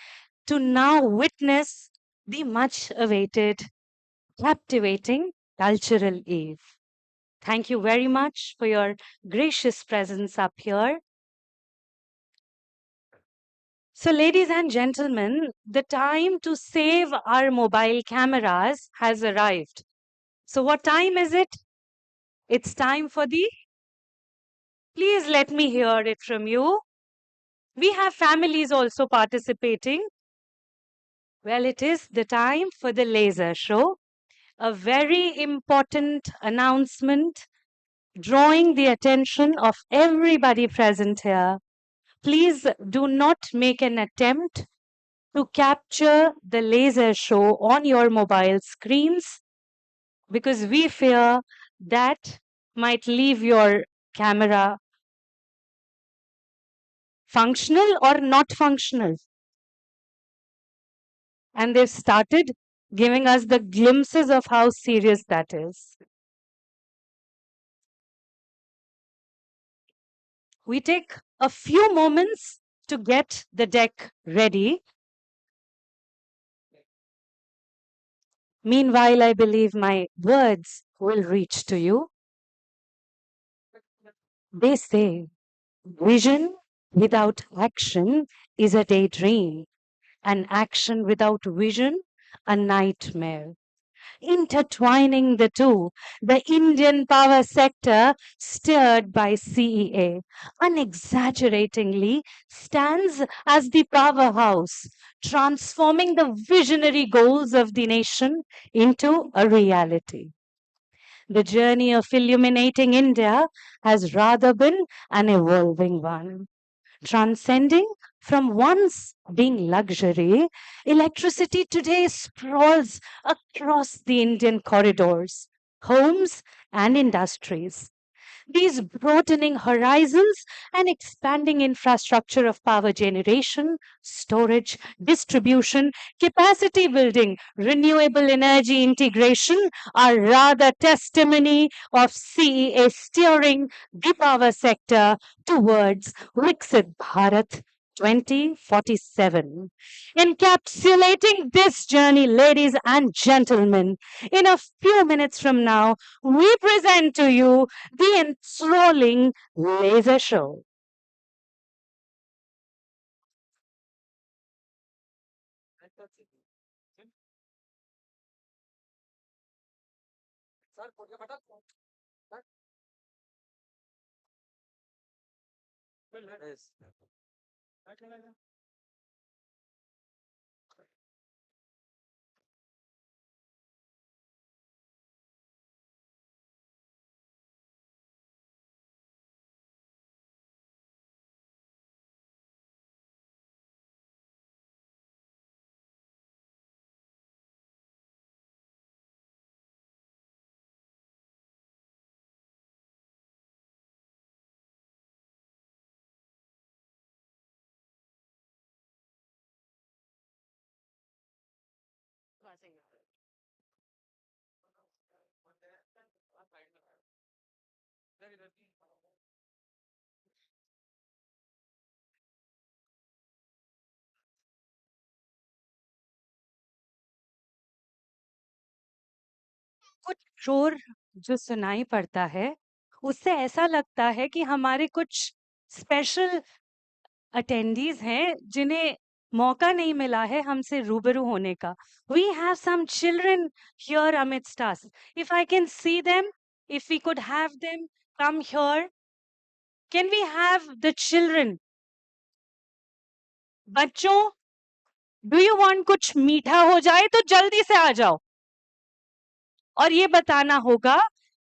to now witness the much awaited, captivating cultural eve. Thank you very much for your gracious presence up here. So, ladies and gentlemen, the time to save our mobile cameras has arrived. So, what time is it? It's time for the. Please let me hear it from you. We have families also participating. Well, it is the time for the laser show, a very important announcement drawing the attention of everybody present here. Please do not make an attempt to capture the laser show on your mobile screens, because we fear that might leave your camera functional or not functional. And they've started giving us the glimpses of how serious that is. We take a few moments to get the deck ready. Meanwhile, I believe my words will reach to you. They say, vision without action is a daydream, and action without vision, a nightmare. Intertwining the two, the Indian power sector, steered by CEA, unexaggeratingly stands as the powerhouse, transforming the visionary goals of the nation into a reality. The journey of illuminating India has rather been an evolving one. Transcending from once being luxury, electricity today sprawls across the Indian corridors, homes, and industries. These broadening horizons and expanding infrastructure of power generation, storage, distribution, capacity building, renewable energy integration are rather testimony of CEA steering the power sector towards Viksit Bharat 2047. Encapsulating this journey, ladies and gentlemen, in a few minutes from now, we present to you the enthralling laser show. कुछ शोर जो सुनाई पड़ता है, उससे ऐसा लगता है कि हमारे कुछ स्पेशल अटेंडीज हैं जिन्हें मौका नहीं मिला है हमसे रूबरू होने का. We have some children here amidst us. If I can see them, if we could have them come here, can we have the children? बच्चों, do you want कुछ मीठा हो जाए तो जल्दी से आ जाओ और ये बताना होगा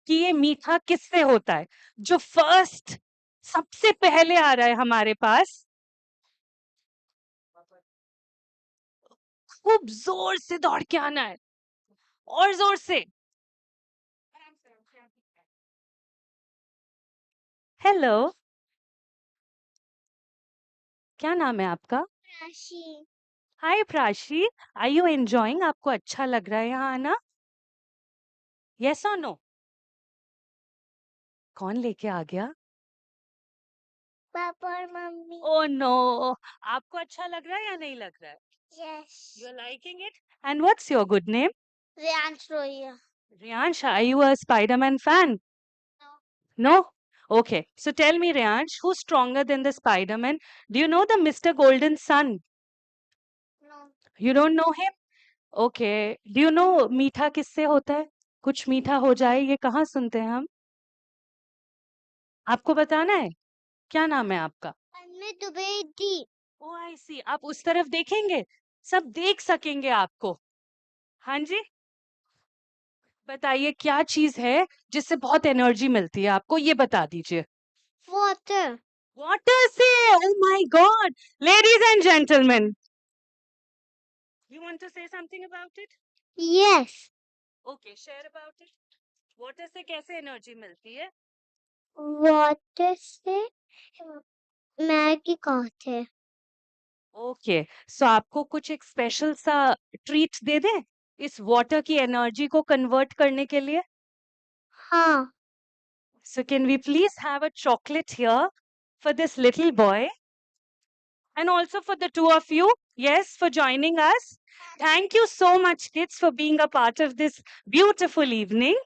कि ये मीठा किससे होता है. जो फर्स्ट सबसे पहले आ रहा है हमारे पास, खूब जोर से दौड़ के आना है और जोर से. हेलो, क्या नाम है आपका? प्राशी. हाय प्राशी, आर यू एंजॉइंग? आपको अच्छा लग रहा है यहाँ आना? यस और नो? कौन लेके आ गया? पापा और मम्मी. ओ नो, आपको अच्छा लग रहा है या नहीं लग रहा है? Yes. You are liking it? And what's your good name? Riyansh Roya. Riyansh, are you a Spider-Man fan? No. No? Okay. So tell me, Riyansh, who's stronger than the Spider-Man? Do you know the Mr. Golden Sun? No. You don't know him? Okay. Do you know मीठा किससे होता है? कुछ मीठा हो जाए, ये कहाँ सुनते हैं हम? आपको बताना है? क्या नाम है आपका? अन्य द्विवेदी. ओ आई सी. आप उस तरफ देखेंगे, सब देख सकेंगे आपको. हाँ जी, बताइए क्या चीज है जिससे बहुत एनर्जी मिलती है आपको, ये बता दीजिए. Water. वाटर से. Oh my God. Ladies and gentleman, you want to say something about it? Yes. Okay, share about it. Water से कैसे एनर्जी मिलती है? Water से मैगी खाते हैं. ओके, सो आपको कुछ एक स्पेशल सा ट्रीट दे दें इस वाटर की एनर्जी को कन्वर्ट करने के लिए? हाँ. So can we please have a chocolate here for this little boy and also for the two of you, yes, for joining us. Thank you so much, kids, for being a part of this beautiful evening.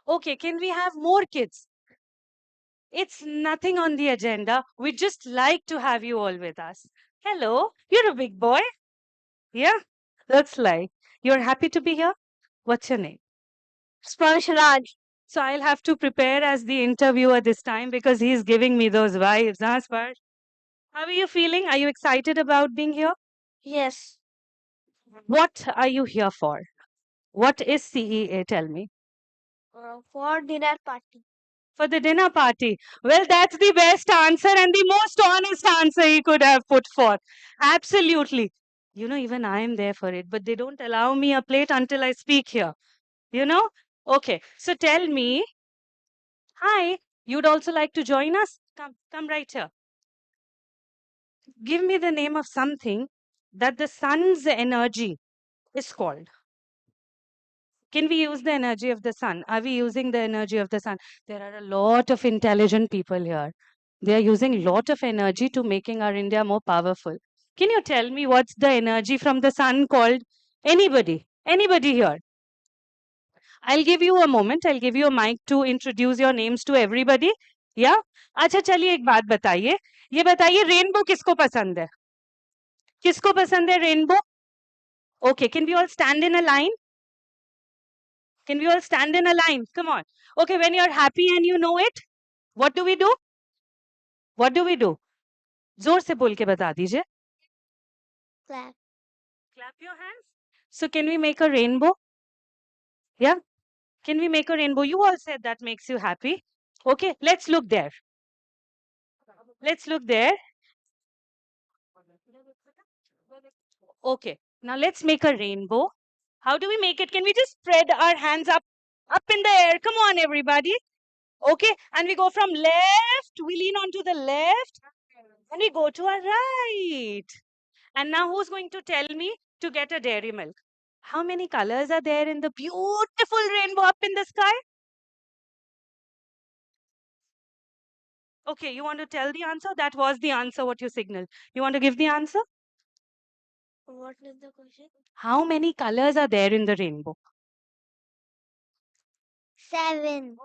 Okay, can we have more kids? It's nothing on the agenda. We just like to have you all with us. Hello, you're a big boy. Yeah, looks like. You're happy to be here? What's your name? Sparsh. So I'll have to prepare as the interviewer this time because he's giving me those vibes, huh, Sparsh? How are you feeling? Are you excited about being here? Yes. What are you here for? What is CEA? Tell me. For dinner party. For the dinner party. Well, that's the best answer and the most honest answer he could have put forth. Absolutely. You know, even I am there for it, but they don't allow me a plate until I speak here. You know? Okay. So tell me, hi, you'd also like to join us? Come right here. Give me the name of something that the sun's energy is called. Can we use the energy of the sun? Are we using the energy of the sun? There are a lot of intelligent people here. They are using a lot of energy to making our India more powerful. Can you tell me what's the energy from the sun called? Anybody? Anybody here? I'll give you a moment. I'll give you a mic to introduce your names to everybody. Yeah? अच्छा चलिए एक बात बताइए. ये बताइए rainbow किसको पसंद है? किसको पसंद है rainbow? Okay, can we all stand in a line? Can we all stand in a line? Come on. Okay, when you're happy and you know it, what do we do? What do we do? जोर से बोल के बता दीजिए. Clap. Clap your hands. So can we make a rainbow? Yeah. Can we make a rainbow? You all said that makes you happy. Okay, let's look there. Let's look there. Okay, now let's make a rainbow. How do we make it? Can we just spread our hands up in the air? Come on, everybody. Okay, and we go from left, we lean onto the left, and we go to our right. And now who's going to tell me to get a dairy milk? How many colors are there in the beautiful rainbow up in the sky? Okay, you want to tell the answer? That was the answer, what you signaled. You want to give the answer? What is the question? How many colors are there in the rainbow? 7.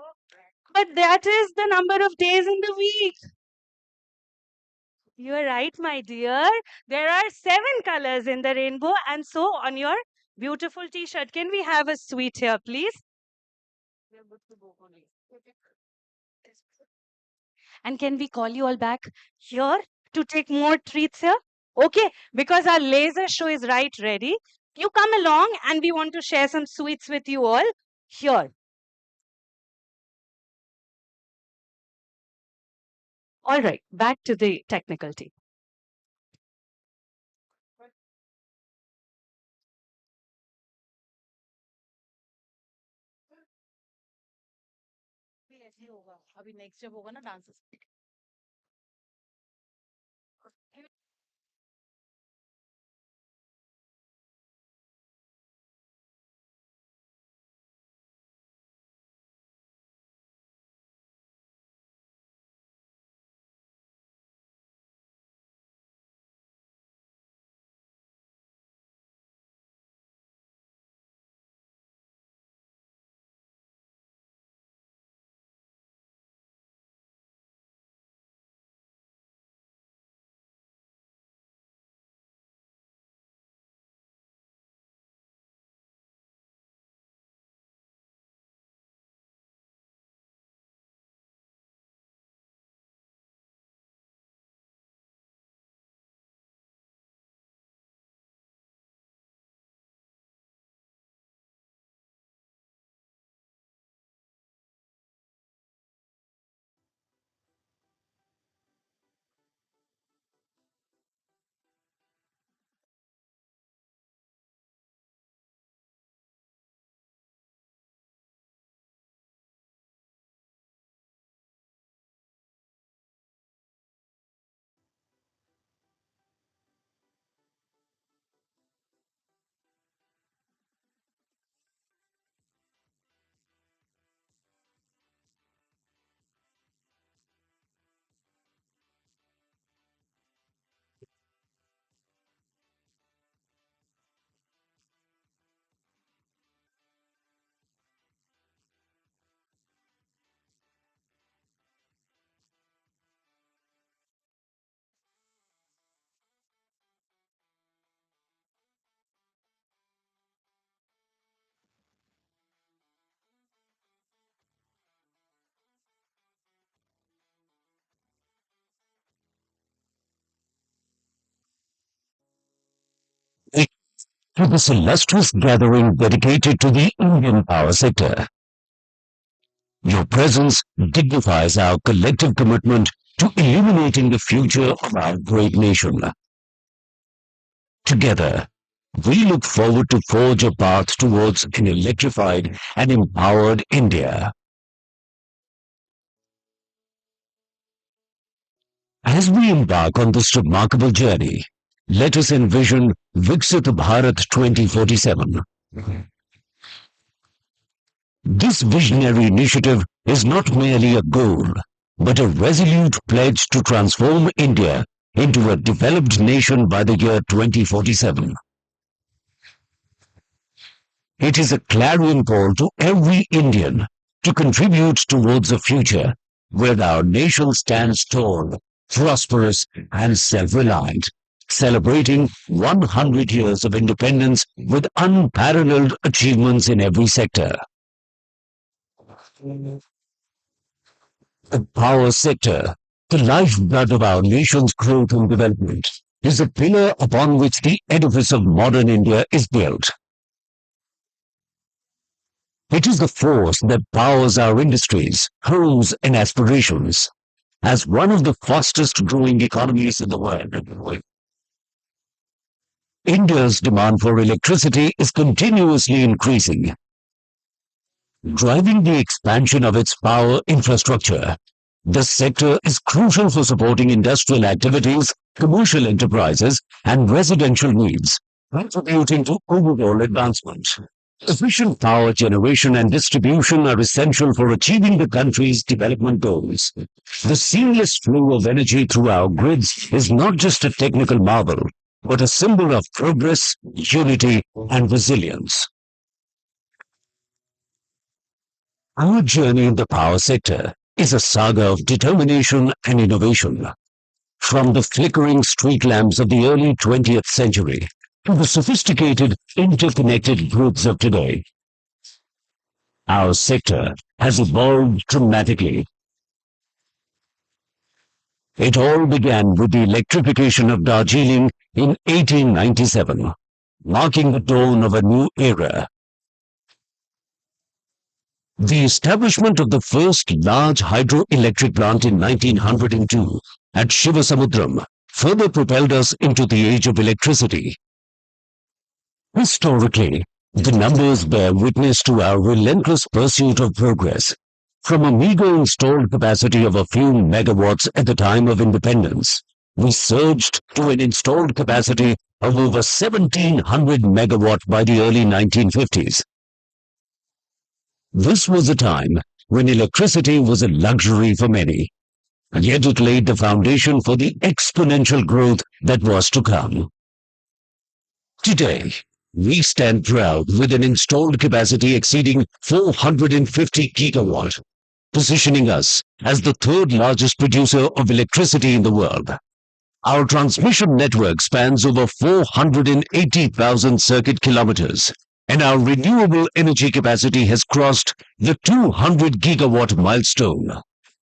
But that is the number of days in the week. You are right, my dear. There are 7 colors in the rainbow. And so on your beautiful t-shirt, can we have a sweet here, please? And can we call you all back here to take more treats here? Okay, because our laser show is right ready. You come along and we want to share some sweets with you all here. All right, back to the technical team. अभी next जब होगा ना dances To this illustrious gathering dedicated to the Indian power sector. Your presence dignifies our collective commitment to illuminating the future of our great nation. Together, we look forward to forge a path towards an electrified and empowered India. As we embark on this remarkable journey, let us envision Viksit Bharat 2047. This visionary initiative is not merely a goal, but a resolute pledge to transform India into a developed nation by the year 2047. It is a clarion call to every Indian to contribute towards a future where our nation stands tall, prosperous, and self-reliant, celebrating 100 years of independence with unparalleled achievements in every sector. The power sector, the lifeblood of our nation's growth and development, is the pillar upon which the edifice of modern India is built. It is the force that powers our industries, homes, and aspirations. As one of the fastest growing economies in the world, India's demand for electricity is continuously increasing, driving the expansion of its power infrastructure. This sector is crucial for supporting industrial activities, commercial enterprises, and residential needs, contributing to overall advancement. Efficient power generation and distribution are essential for achieving the country's development goals. The seamless flow of energy through our grids is not just a technical marvel, but a symbol of progress, unity, and resilience. Our journey in the power sector is a saga of determination and innovation. From the flickering street lamps of the early 20th century to the sophisticated, interconnected grids of today, our sector has evolved dramatically. It all began with the electrification of Darjeeling in 1897, marking the dawn of a new era. The establishment of the first large hydroelectric plant in 1902 at Shivasamudram further propelled us into the age of electricity. Historically, the numbers bear witness to our relentless pursuit of progress. From a meager installed capacity of a few megawatts at the time of independence, we surged to an installed capacity of over 1,700 megawatt by the early 1950s. This was a time when electricity was a luxury for many, yet it laid the foundation for the exponential growth that was to come. Today, we stand proud with an installed capacity exceeding 450 gigawatt, positioning us as the third largest producer of electricity in the world. Our transmission network spans over 480,000 circuit kilometers, and our renewable energy capacity has crossed the 200 gigawatt milestone.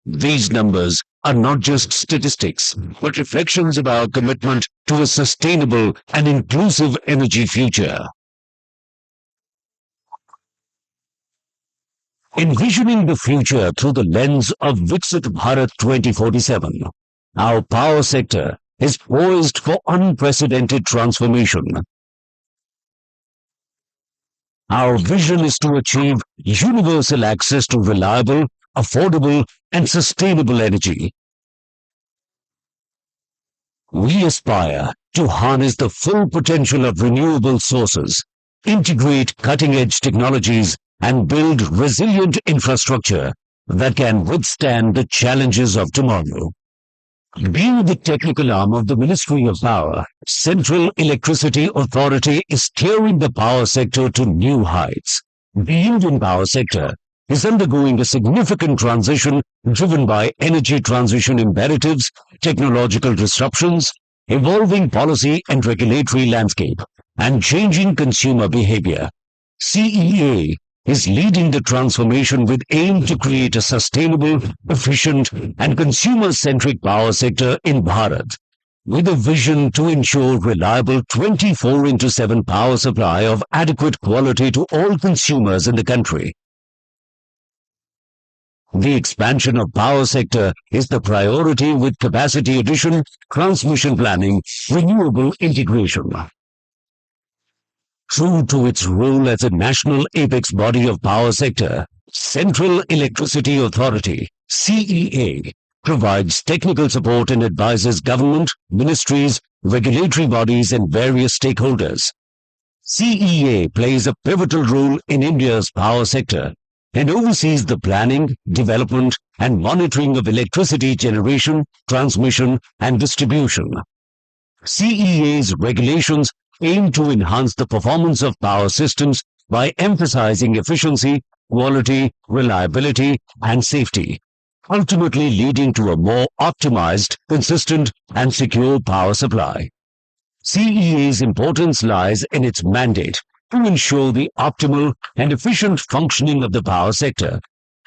These numbers are not just statistics, but reflections of our commitment to a sustainable and inclusive energy future. Envisioning the future through the lens of Viksit Bharat 2047, our power sector is poised for unprecedented transformation. Our vision is to achieve universal access to reliable, affordable, and sustainable energy. We aspire to harness the full potential of renewable sources, integrate cutting-edge technologies, and build resilient infrastructure that can withstand the challenges of tomorrow. Being the technical arm of the Ministry of Power, Central Electricity Authority is steering the power sector to new heights. The Indian power sector is undergoing a significant transition driven by energy transition imperatives, technological disruptions, evolving policy and regulatory landscape, and changing consumer behavior. CEA is leading the transformation with aim to create a sustainable, efficient, and consumer-centric power sector in Bharat, with a vision to ensure reliable 24/7 power supply of adequate quality to all consumers in the country. The expansion of power sector is the priority with capacity addition, transmission planning, renewable integration. True to its role as a national apex body of power sector, Central Electricity Authority, CEA, provides technical support and advises government, ministries, regulatory bodies and various stakeholders. CEA plays a pivotal role in India's power sector and oversees the planning, development and monitoring of electricity generation, transmission and distribution. CEA's regulations aim to enhance the performance of power systems by emphasizing efficiency, quality, reliability, and safety, ultimately leading to a more optimized, consistent, and secure power supply. CEA's importance lies in its mandate to ensure the optimal and efficient functioning of the power sector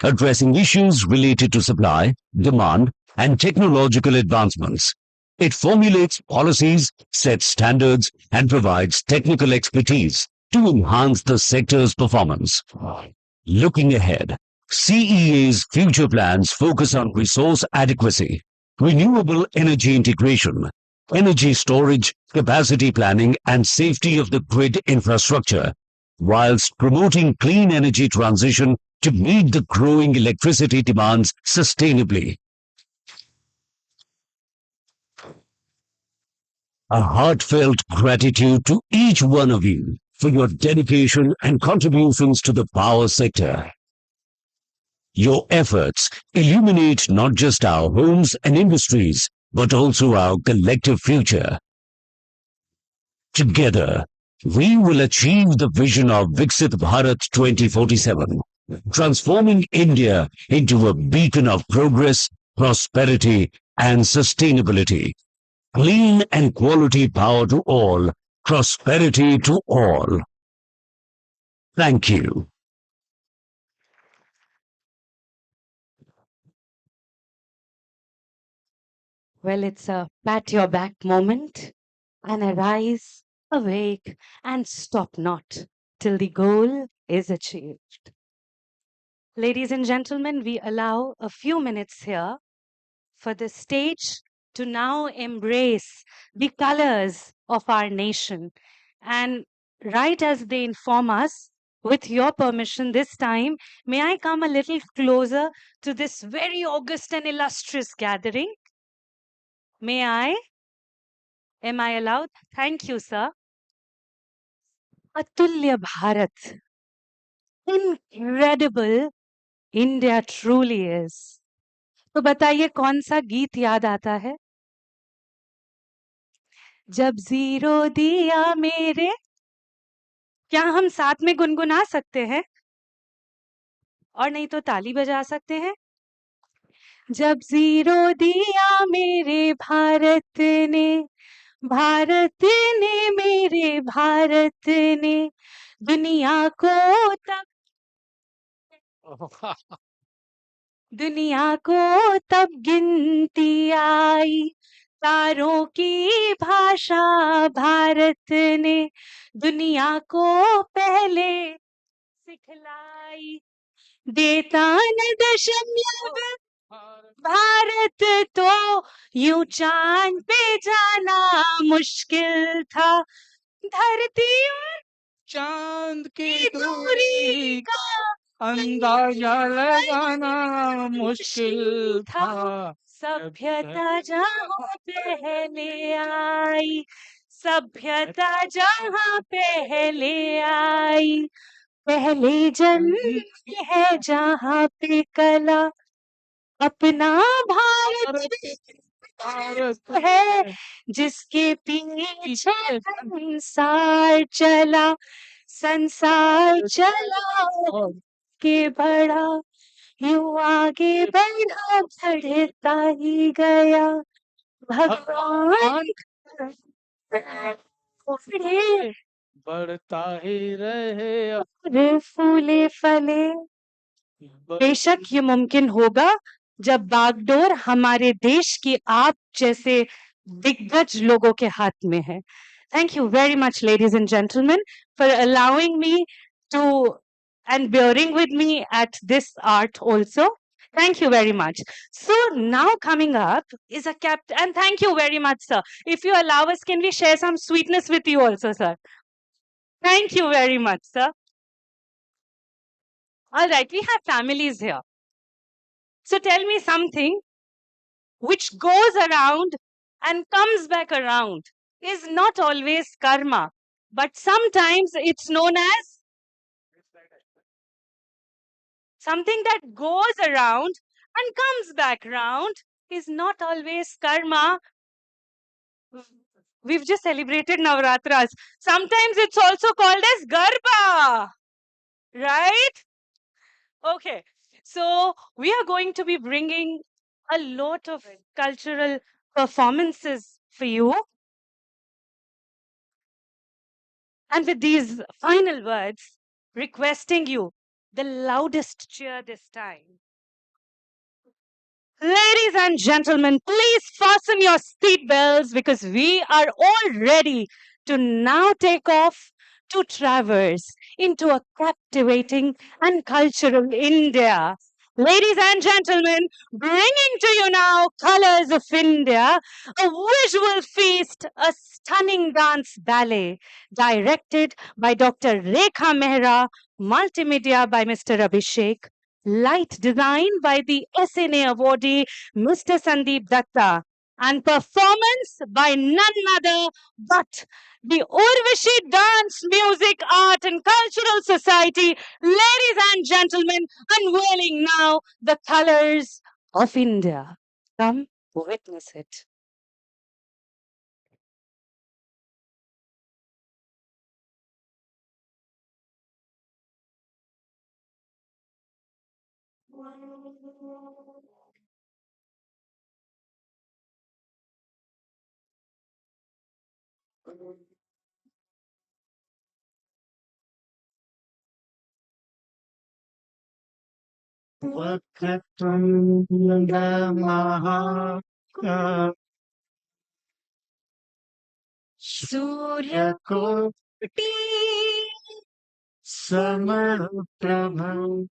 addressing issues related to supply, demand, and technological advancements. It formulates policies, sets standards, and provides technical expertise to enhance the sector's performance. Looking ahead, CEA's future plans focus on resource adequacy, renewable energy integration, energy storage, capacity planning, and safety of the grid infrastructure, whilst promoting clean energy transition to meet the growing electricity demands sustainably. A heartfelt gratitude to each one of you for your dedication and contributions to the power sector. Your efforts illuminate not just our homes and industries, but also our collective future. Together, we will achieve the vision of Viksit Bharat 2047, transforming India into a beacon of progress, prosperity, and sustainability. Clean and quality power to all, prosperity to all. Thank you. Well, it's a pat your back moment and arise, awake, and stop not till the goal is achieved. Ladies and gentlemen, we allow a few minutes here for the stage to now embrace the colors of our nation. And right as they inform us, with your permission this time, may I come a little closer to this very august and illustrious gathering? May I? Am I allowed? Thank you, sir. Atulya Bharat. Incredible India truly is. तो बताइए कौन सा गीत याद आता है? जब zero दिया मेरे, क्या हम साथ में गुनगुना सकते हैं? और नहीं तो ताली बजा सकते हैं? जब जीरो दिया मेरे भारत ने, भारत ने मेरे भारत ने दुनिया को तब दुनिया को तब गिनती आई, तारों की भाषा भारत ने दुनिया को पहले सिखलाई, देता न दशमलव भारत तो यूं चांद पे जाना मुश्किल था, धरती और चांद की दूरी का अंदाजा लगाना मुश्किल था। सभ्यता जहाँ पहले आई, सभ्यता जहाँ पहले आई, पहले जन्म है जहाँ पे कला अपना भारत है, जिसके पीछे संसार चला, संसार चला के बढ़ा, यूं आगे बढ़ा बढ़ता ही गया, भगवान बढ़े बढ़ता ही रहे और फूले फले। बेशक ये मुमकिन होगा जब बागडोर हमारे देश की आप जैसे दिग्गज लोगों के हाथ में है। Thank you very much, ladies and gentlemen, for allowing me to and bearing with me at this art also. Thank you very much. So now coming up is a captain, and thank you very much, sir. If you allow us, can we share some sweetness with you also, sir? Thank you very much, sir. All right, we have families here. So tell me something which goes around and comes back around is not always karma, but sometimes it's known as something that goes around and comes back around is not always karma. We've just celebrated Navratras. Sometimes it's also called as Garba, right? Okay, so we are going to be bringing a lot of cultural performances for you. And with these final words, requesting you The loudest cheer this time. Ladies and gentlemen, please fasten your seat belts because we are all ready to now take off to traverse into a captivating and cultural India. Ladies and gentlemen, bringing to you now Colors of India, a visual feast, a stunning dance ballet directed by Dr. Rekha Mehra, multimedia by Mr. Abhishek, light design by the SNA awardee Mr. Sandeep Datta, and performance by none other but the Urvashi Dance, Music, Art and Cultural Society. Ladies and gentlemen, unveiling now the colors of India. Come witness it. Suryakoti Samaprabha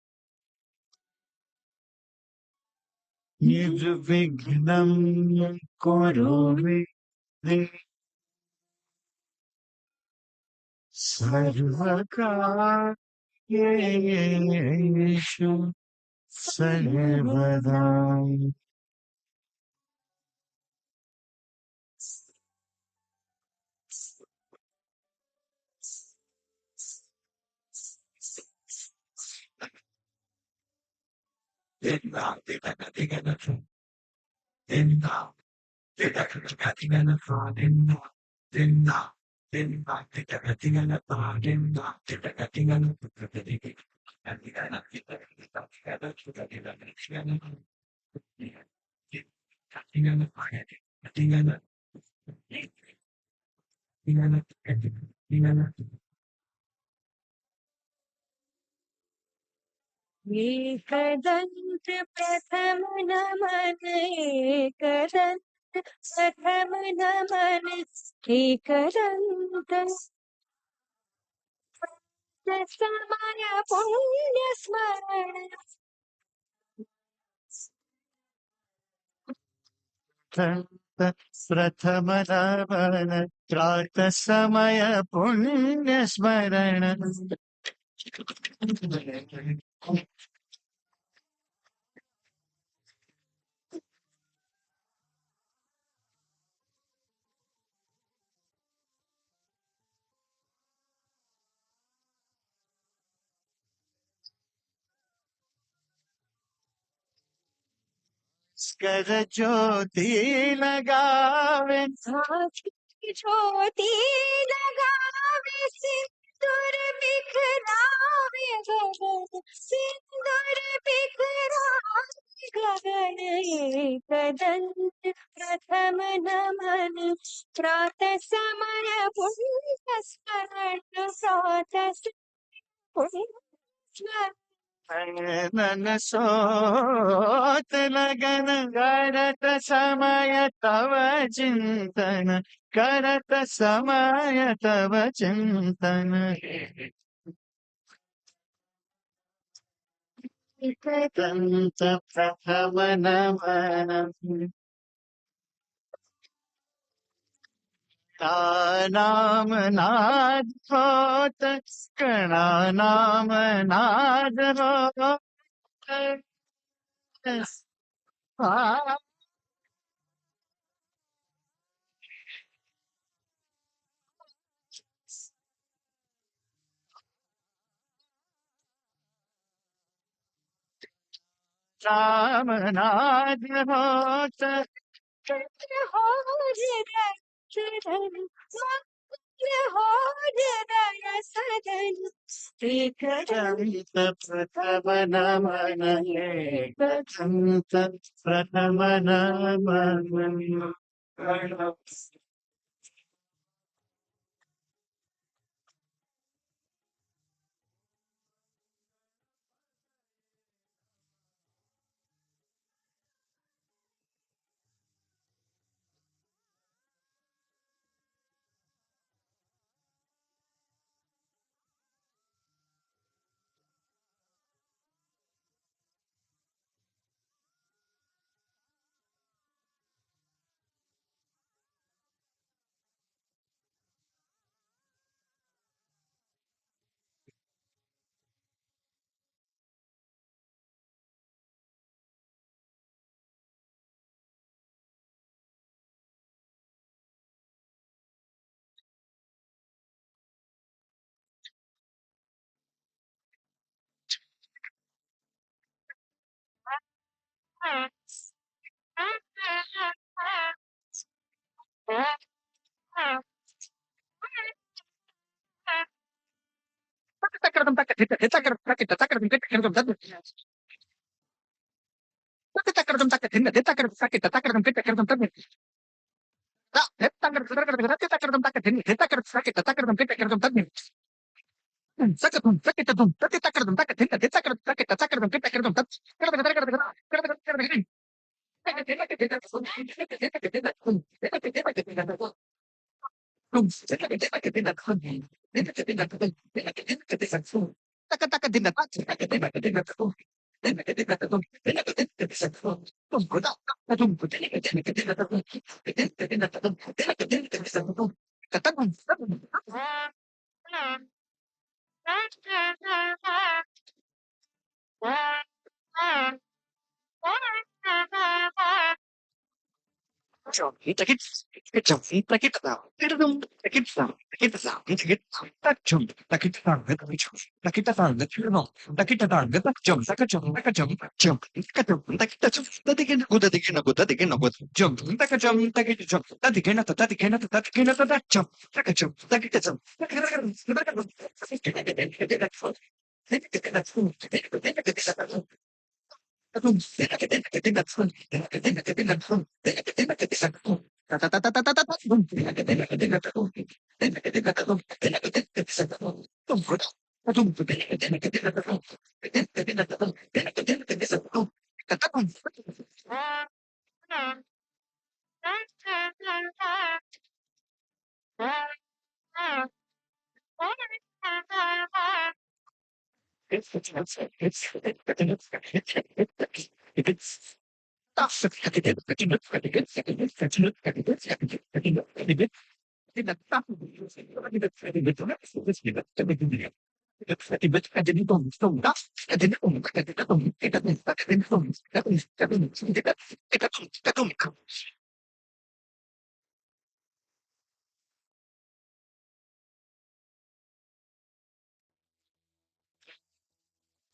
Nirvignam Koromi Sarvakaryeshu Sarvadam. एकदन्त प्रथम नमन एकदन्त प्रथम नमन एकदन्त समय पुण्य स्मरण प्रथम नमन त्रात समय पुण्य स्मरण कर ज्योति लगावे साक्षी ज्योति लगावे सिंदूर बिखरावे गगन सिंदूर बिखरावे गगन एकदंत प्रथम नमन प्रातः समय पुण्य स्मरण प्रातः पुण्य नन सोत लगन करत समय तव चिंतन करत समय तव चिंतन एकदंत प्रथम नमन नाम नाद होत कणा नाम नाद होत राम नाद होत हो हृदय हो हृदय सदन एकदंत प्रथम नमन एकदंत प्रथम नमन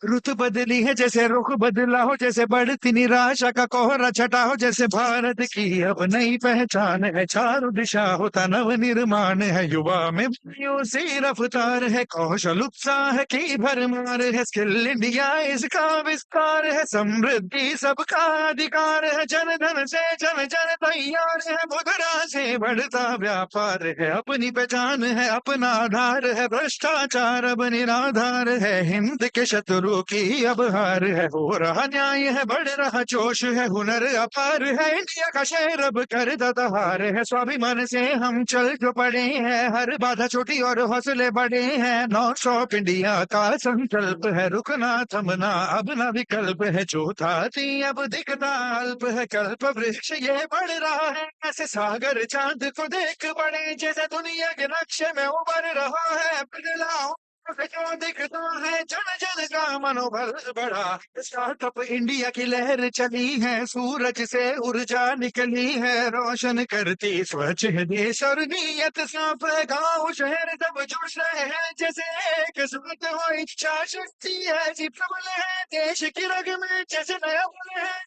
रुत बदली है जैसे रुख बदला हो, जैसे बढ़ती निराशा का कोहरा छटा हो, जैसे भारत की अब नई पहचान है, चारों दिशा होता नव निर्माण है, युवा में यूं सी रफ्तार है, कौशल उत्साह की भरमार है, स्किल इंडिया इसका विस्तार है, समृद्धि सबका अधिकार है, जन धन से जन जन तैयार है, मुद्रा से बढ़ता व्यापार है, अपनी पहचान है अपना आधार है, भ्रष्टाचार अब निराधार है, हिंद के शत्रु की अब हार है, हो रहा न्याय है बढ़ रहा जोश है, हुनर अपार है, इंडिया का शेर अब कर दहार है, स्वाभिमान से हम चल जो पड़े हैं, हर बाधा छोटी और हौसले बड़े हैं, नॉन स्टॉप इंडिया का संकल्प है, रुकना थमना अब ना विकल्प है, जो था थी अब दिखता अल्प है, कल्प वृक्ष ये बढ़ रहा है, ऐसे सागर चांद को देख बड़े, जैसे दुनिया के नक्शे में उभर रहा है, बदलाव जो दिखता है, जन जन का मनोबल बढ़ा, स्टार्टअप इंडिया की लहर चली है, सूरज से ऊर्जा निकली है, रोशन करती स्वच्छ है देश और नीयत साफ है, गांव शहर सब जुड़ रहे हैं, जैसे एक साथ हो इच्छा शक्ति है, जी प्रबल है देश की रग में, जैसे नया बल है,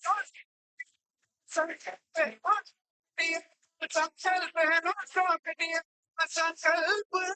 संकल्प है संकल्प है।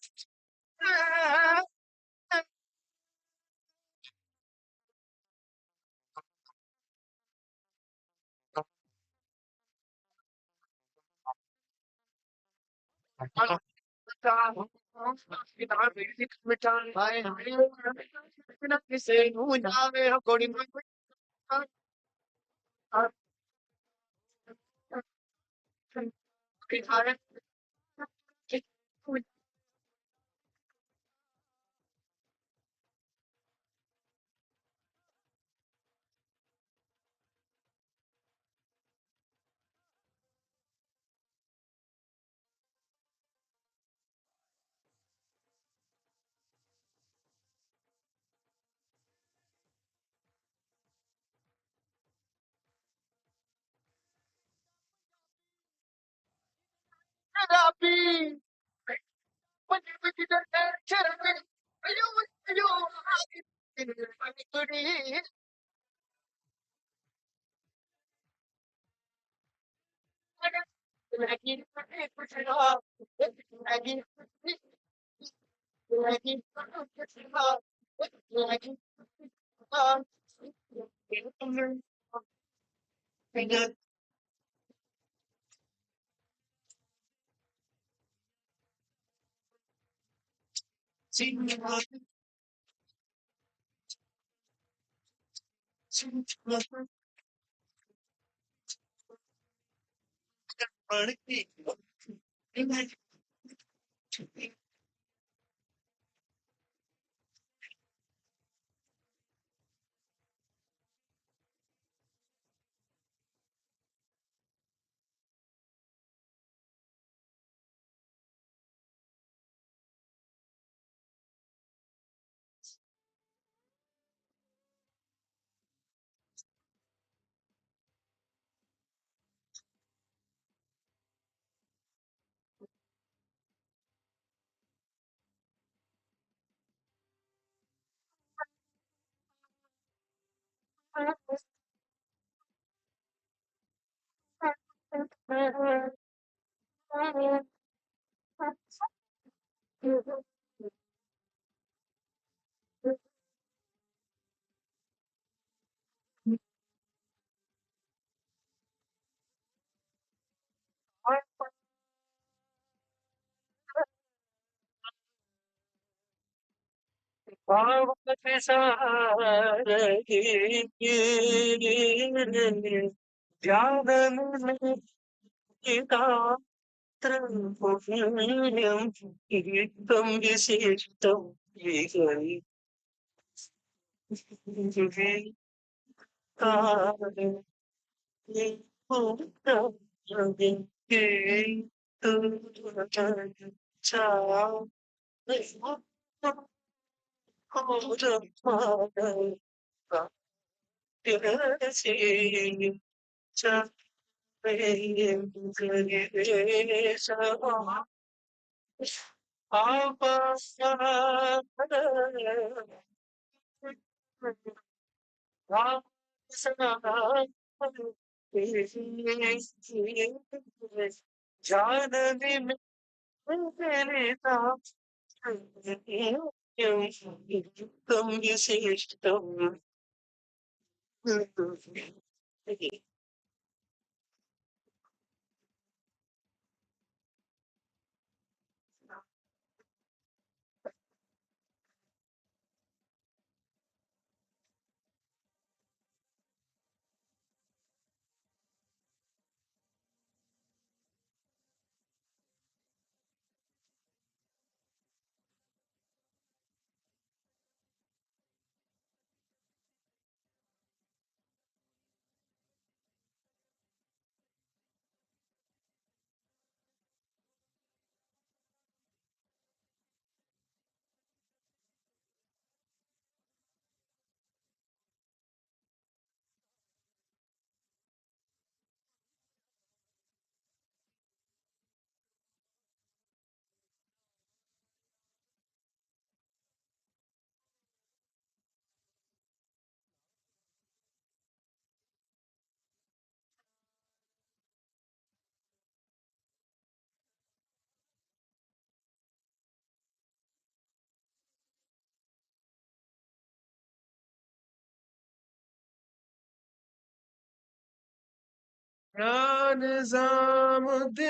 Ya Nizamuddin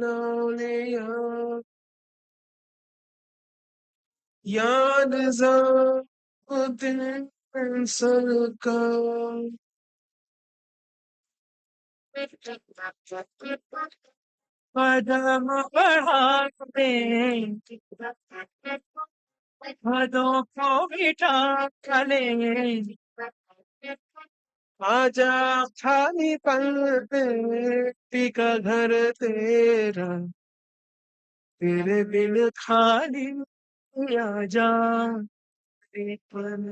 Awliya, Ya Nizamuddin Sarkar. कदम बढ़ाते पदों को बिठा ले आजा खाली पल पे टिका घर तेरा तेरे बिन खाली आजा पल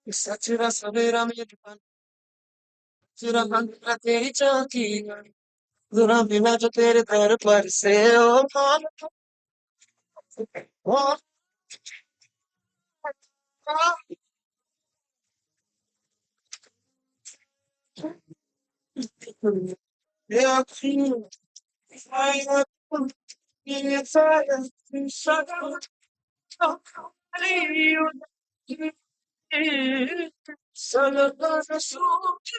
सचरा सवेरा मेरी पल तेरा रंग तेरी चौकी जरा भी मैं जो तेरे दर पर से ओ मान ओ ये आखिर आया ये साया सदा सदा सूझ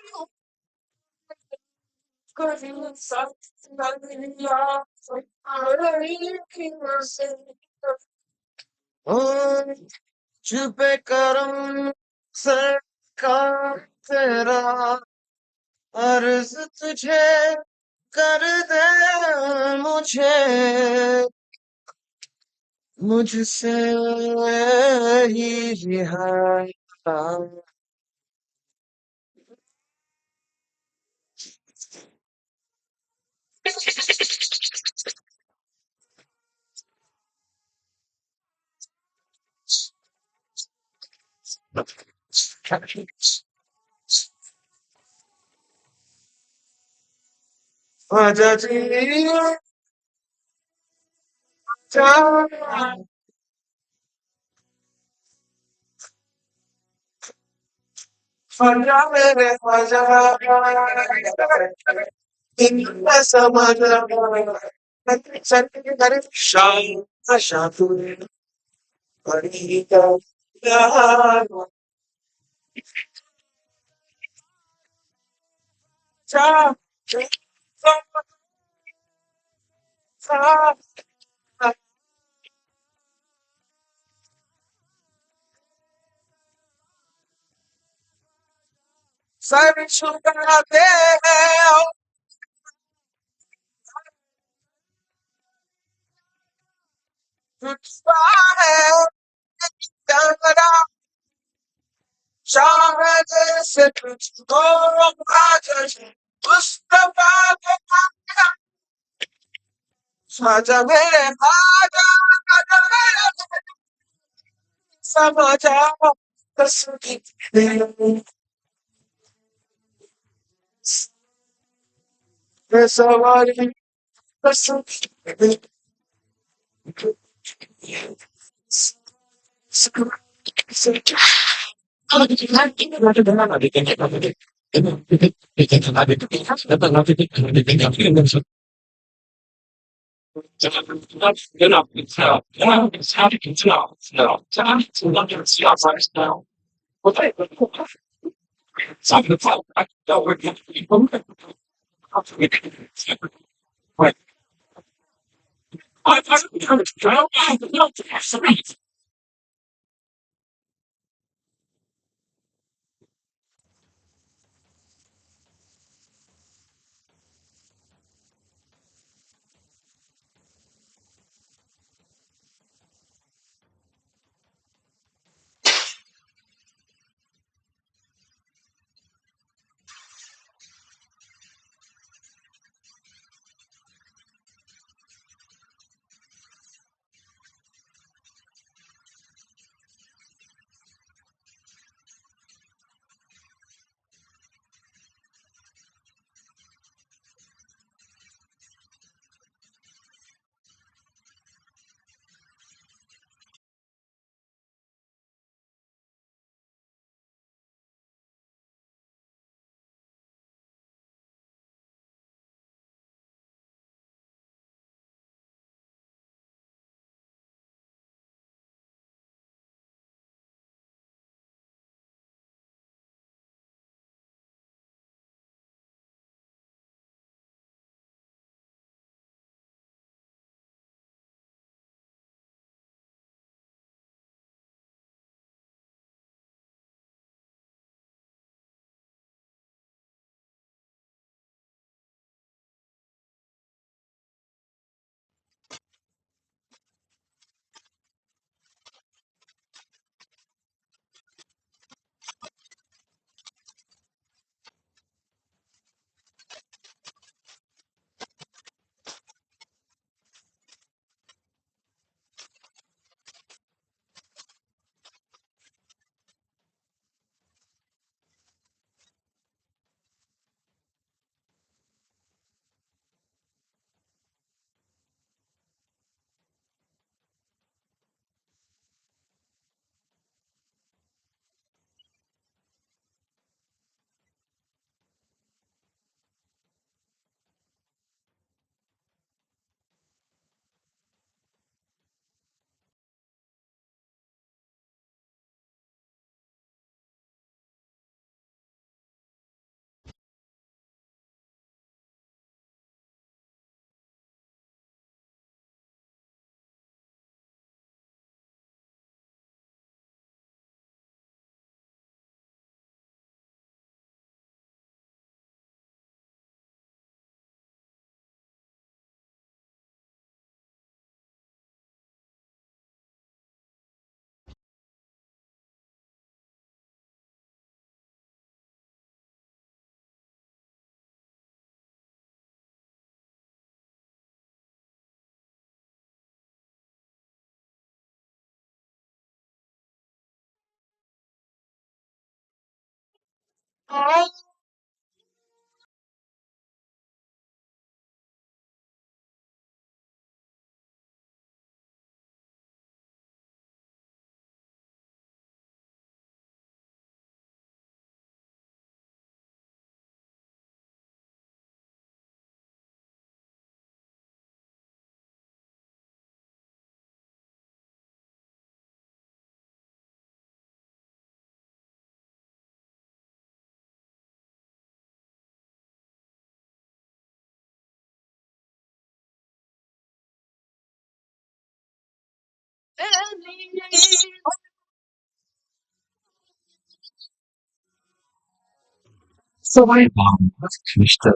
चुप करम सरकार तेरा अर्ज तुझे कर दे मुझे मुझसे ही रिहाई आजा जी आजा आजा मेरे आजा इतना समझ शाम आशा तू बड़ी का प्यार चा चा सर छुपाते हैं तुझसा है कैमरा चाहत से तुझको आजा मुस्तफा के आजा मेरे आजा आजा मेरे समझा कसम सवारी कसम So I Mr.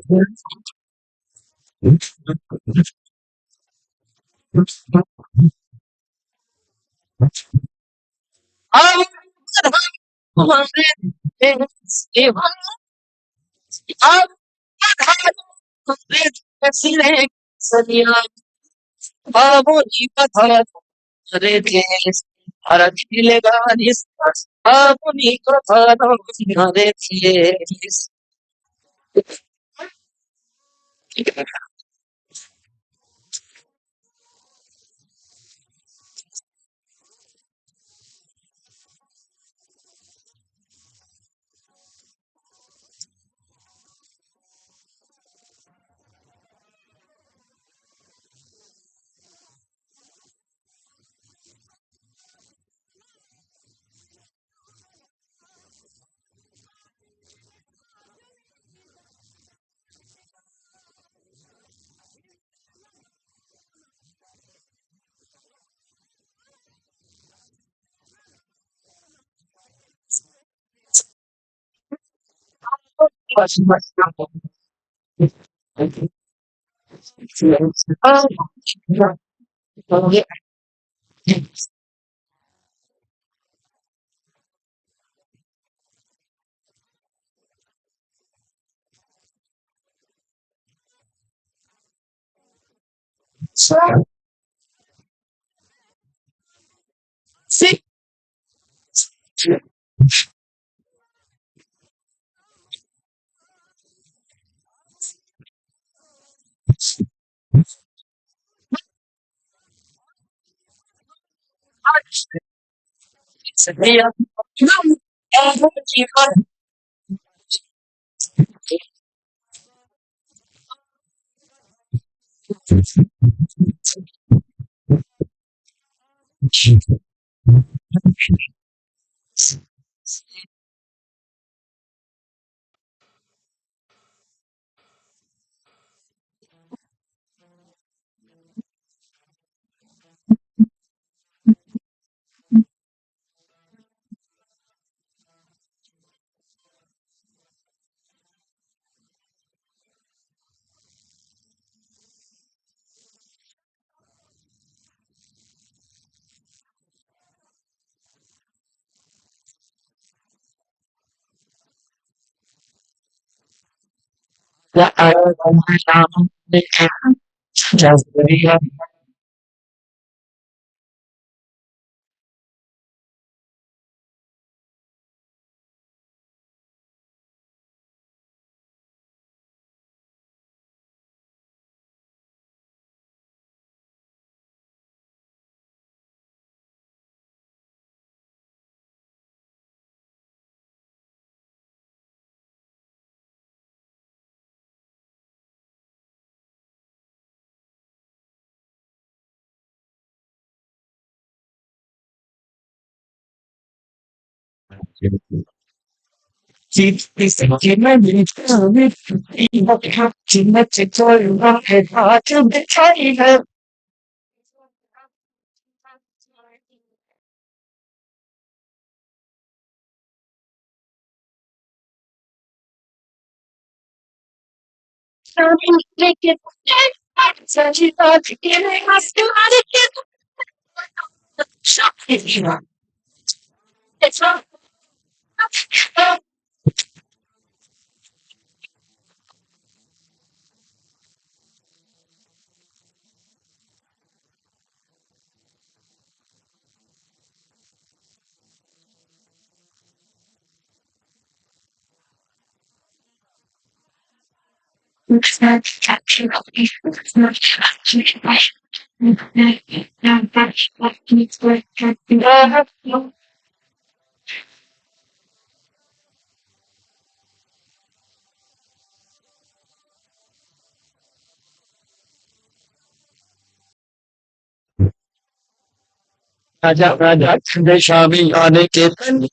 राजा राजा ठंडे शामी आने के तन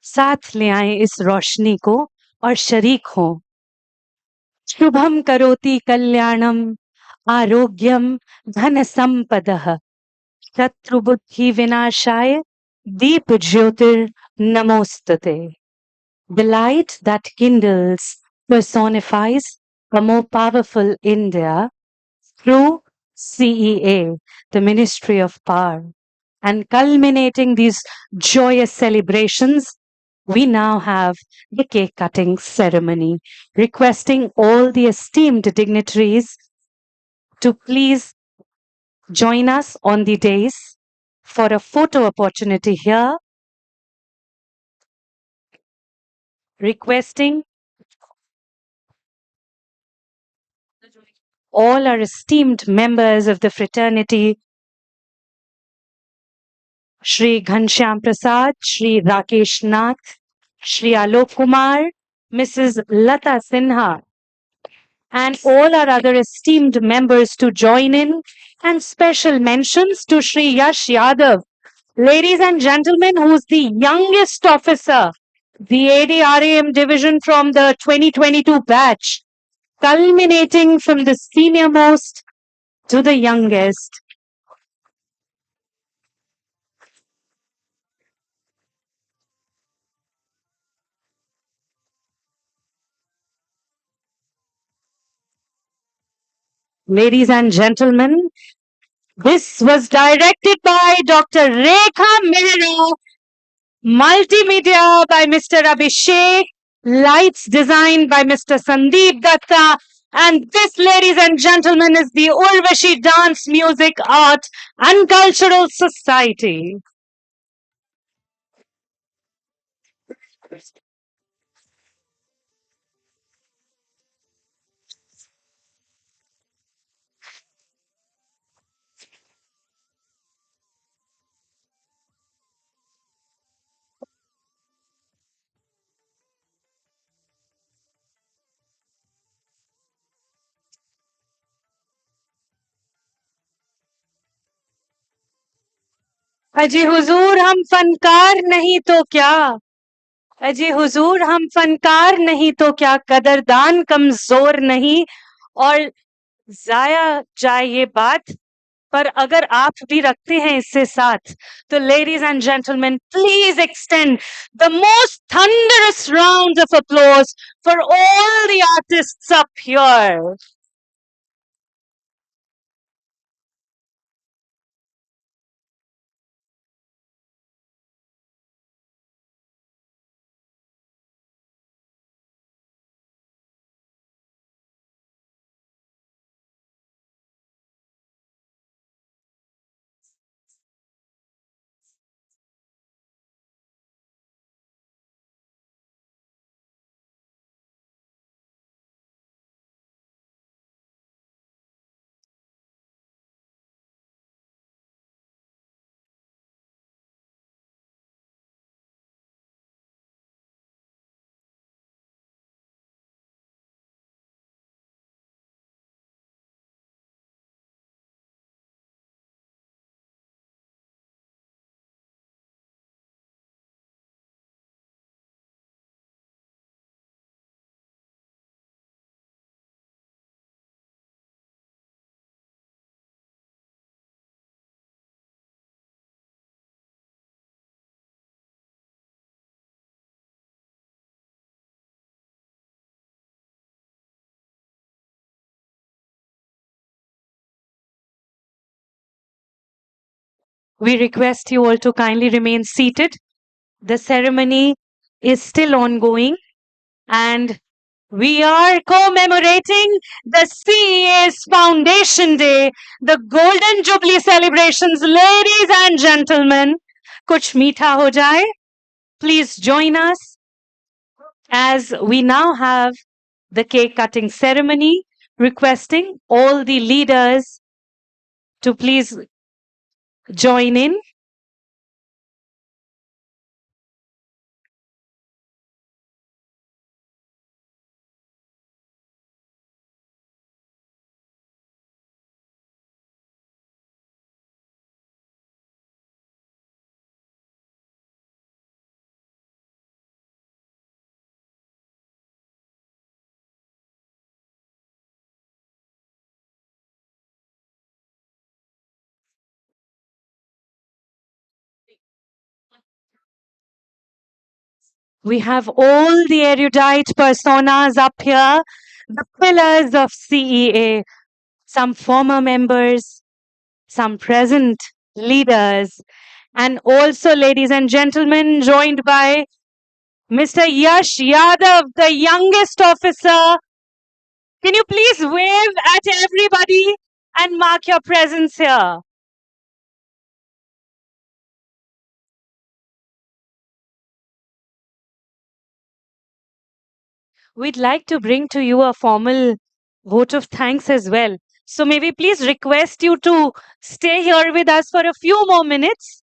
साथ ले आएं इस रोशनी को और शरीक हों। शुभम करोति कल्याणम आरोग्यम धन संपदः शत्रु बुद्धि विनाशाय दीप ज्योतिर नमोस्तुते. The light that kindles personifies a more powerful India through CEA, the Ministry of Power. And culminating these joyous celebrations, we now have the cake cutting ceremony, requesting all the esteemed dignitaries to please join us on the dais for a photo opportunity here. Requesting all our esteemed members of the fraternity, Shri Ghanshyam Prasad, Shri Rakesh Nath, Shri Alok Kumar, Mrs. Lata Sinha, and all our other esteemed members to join in, and special mentions to Shri Yash Yadav, ladies and gentlemen, who's the youngest officer, the ADRAM division from the 2022 batch, culminating from the senior most to the youngest. Ladies and gentlemen, this was directed by Dr. Rekha Mehra, multimedia by Mr. Abhishek, lights designed by Mr. Sandeep Datta, and this, ladies and gentlemen, is the Urvashi Dance Music Art and Cultural Society. अजी हुजूर हम फनकार नहीं तो क्या, अजी हुजूर हम फनकार नहीं तो क्या, कदरदान कमजोर नहीं। और जाया जाए ये बात, पर अगर आप भी रखते हैं इससे साथ, तो ladies and gentleman, please extend the most thunderous round of applause for all the artists up here. We request you all to kindly remain seated. The ceremony is still ongoing, and we are commemorating the CEA's Foundation Day, the Golden Jubilee celebrations. Ladies and gentlemen, kuch meetha ho jaye. Please join us as we now have the cake cutting ceremony, requesting all the leaders to please join in. We have all the erudite personas up here, the pillars of CEA, some former members, some present leaders, and also, ladies and gentlemen, joined by Mr. Yash Yadav, the youngest officer. Can you please wave at everybody and mark your presence here? we'd like to bring to you a formal vote of thanks as well. So may we please request you to stay here with us for a few more minutes.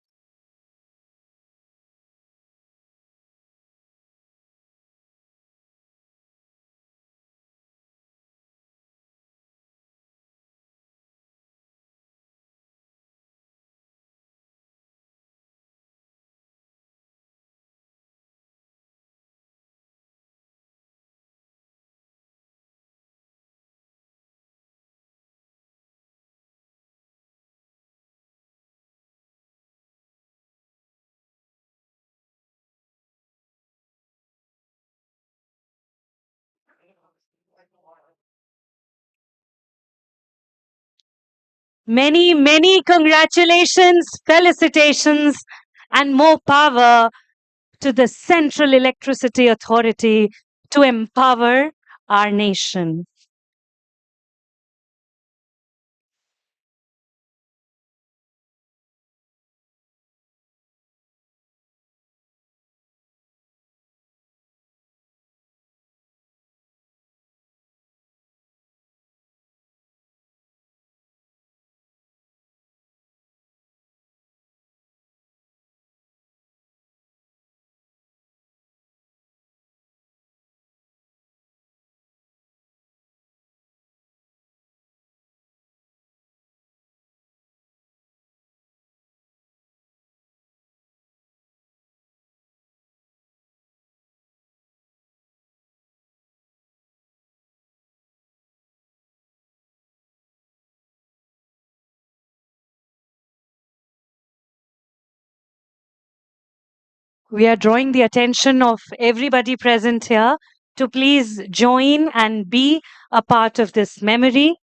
Many, many congratulations, felicitations, and more power to the Central Electricity Authority to empower our nation. We are drawing the attention of everybody present here to please join and be a part of this memory.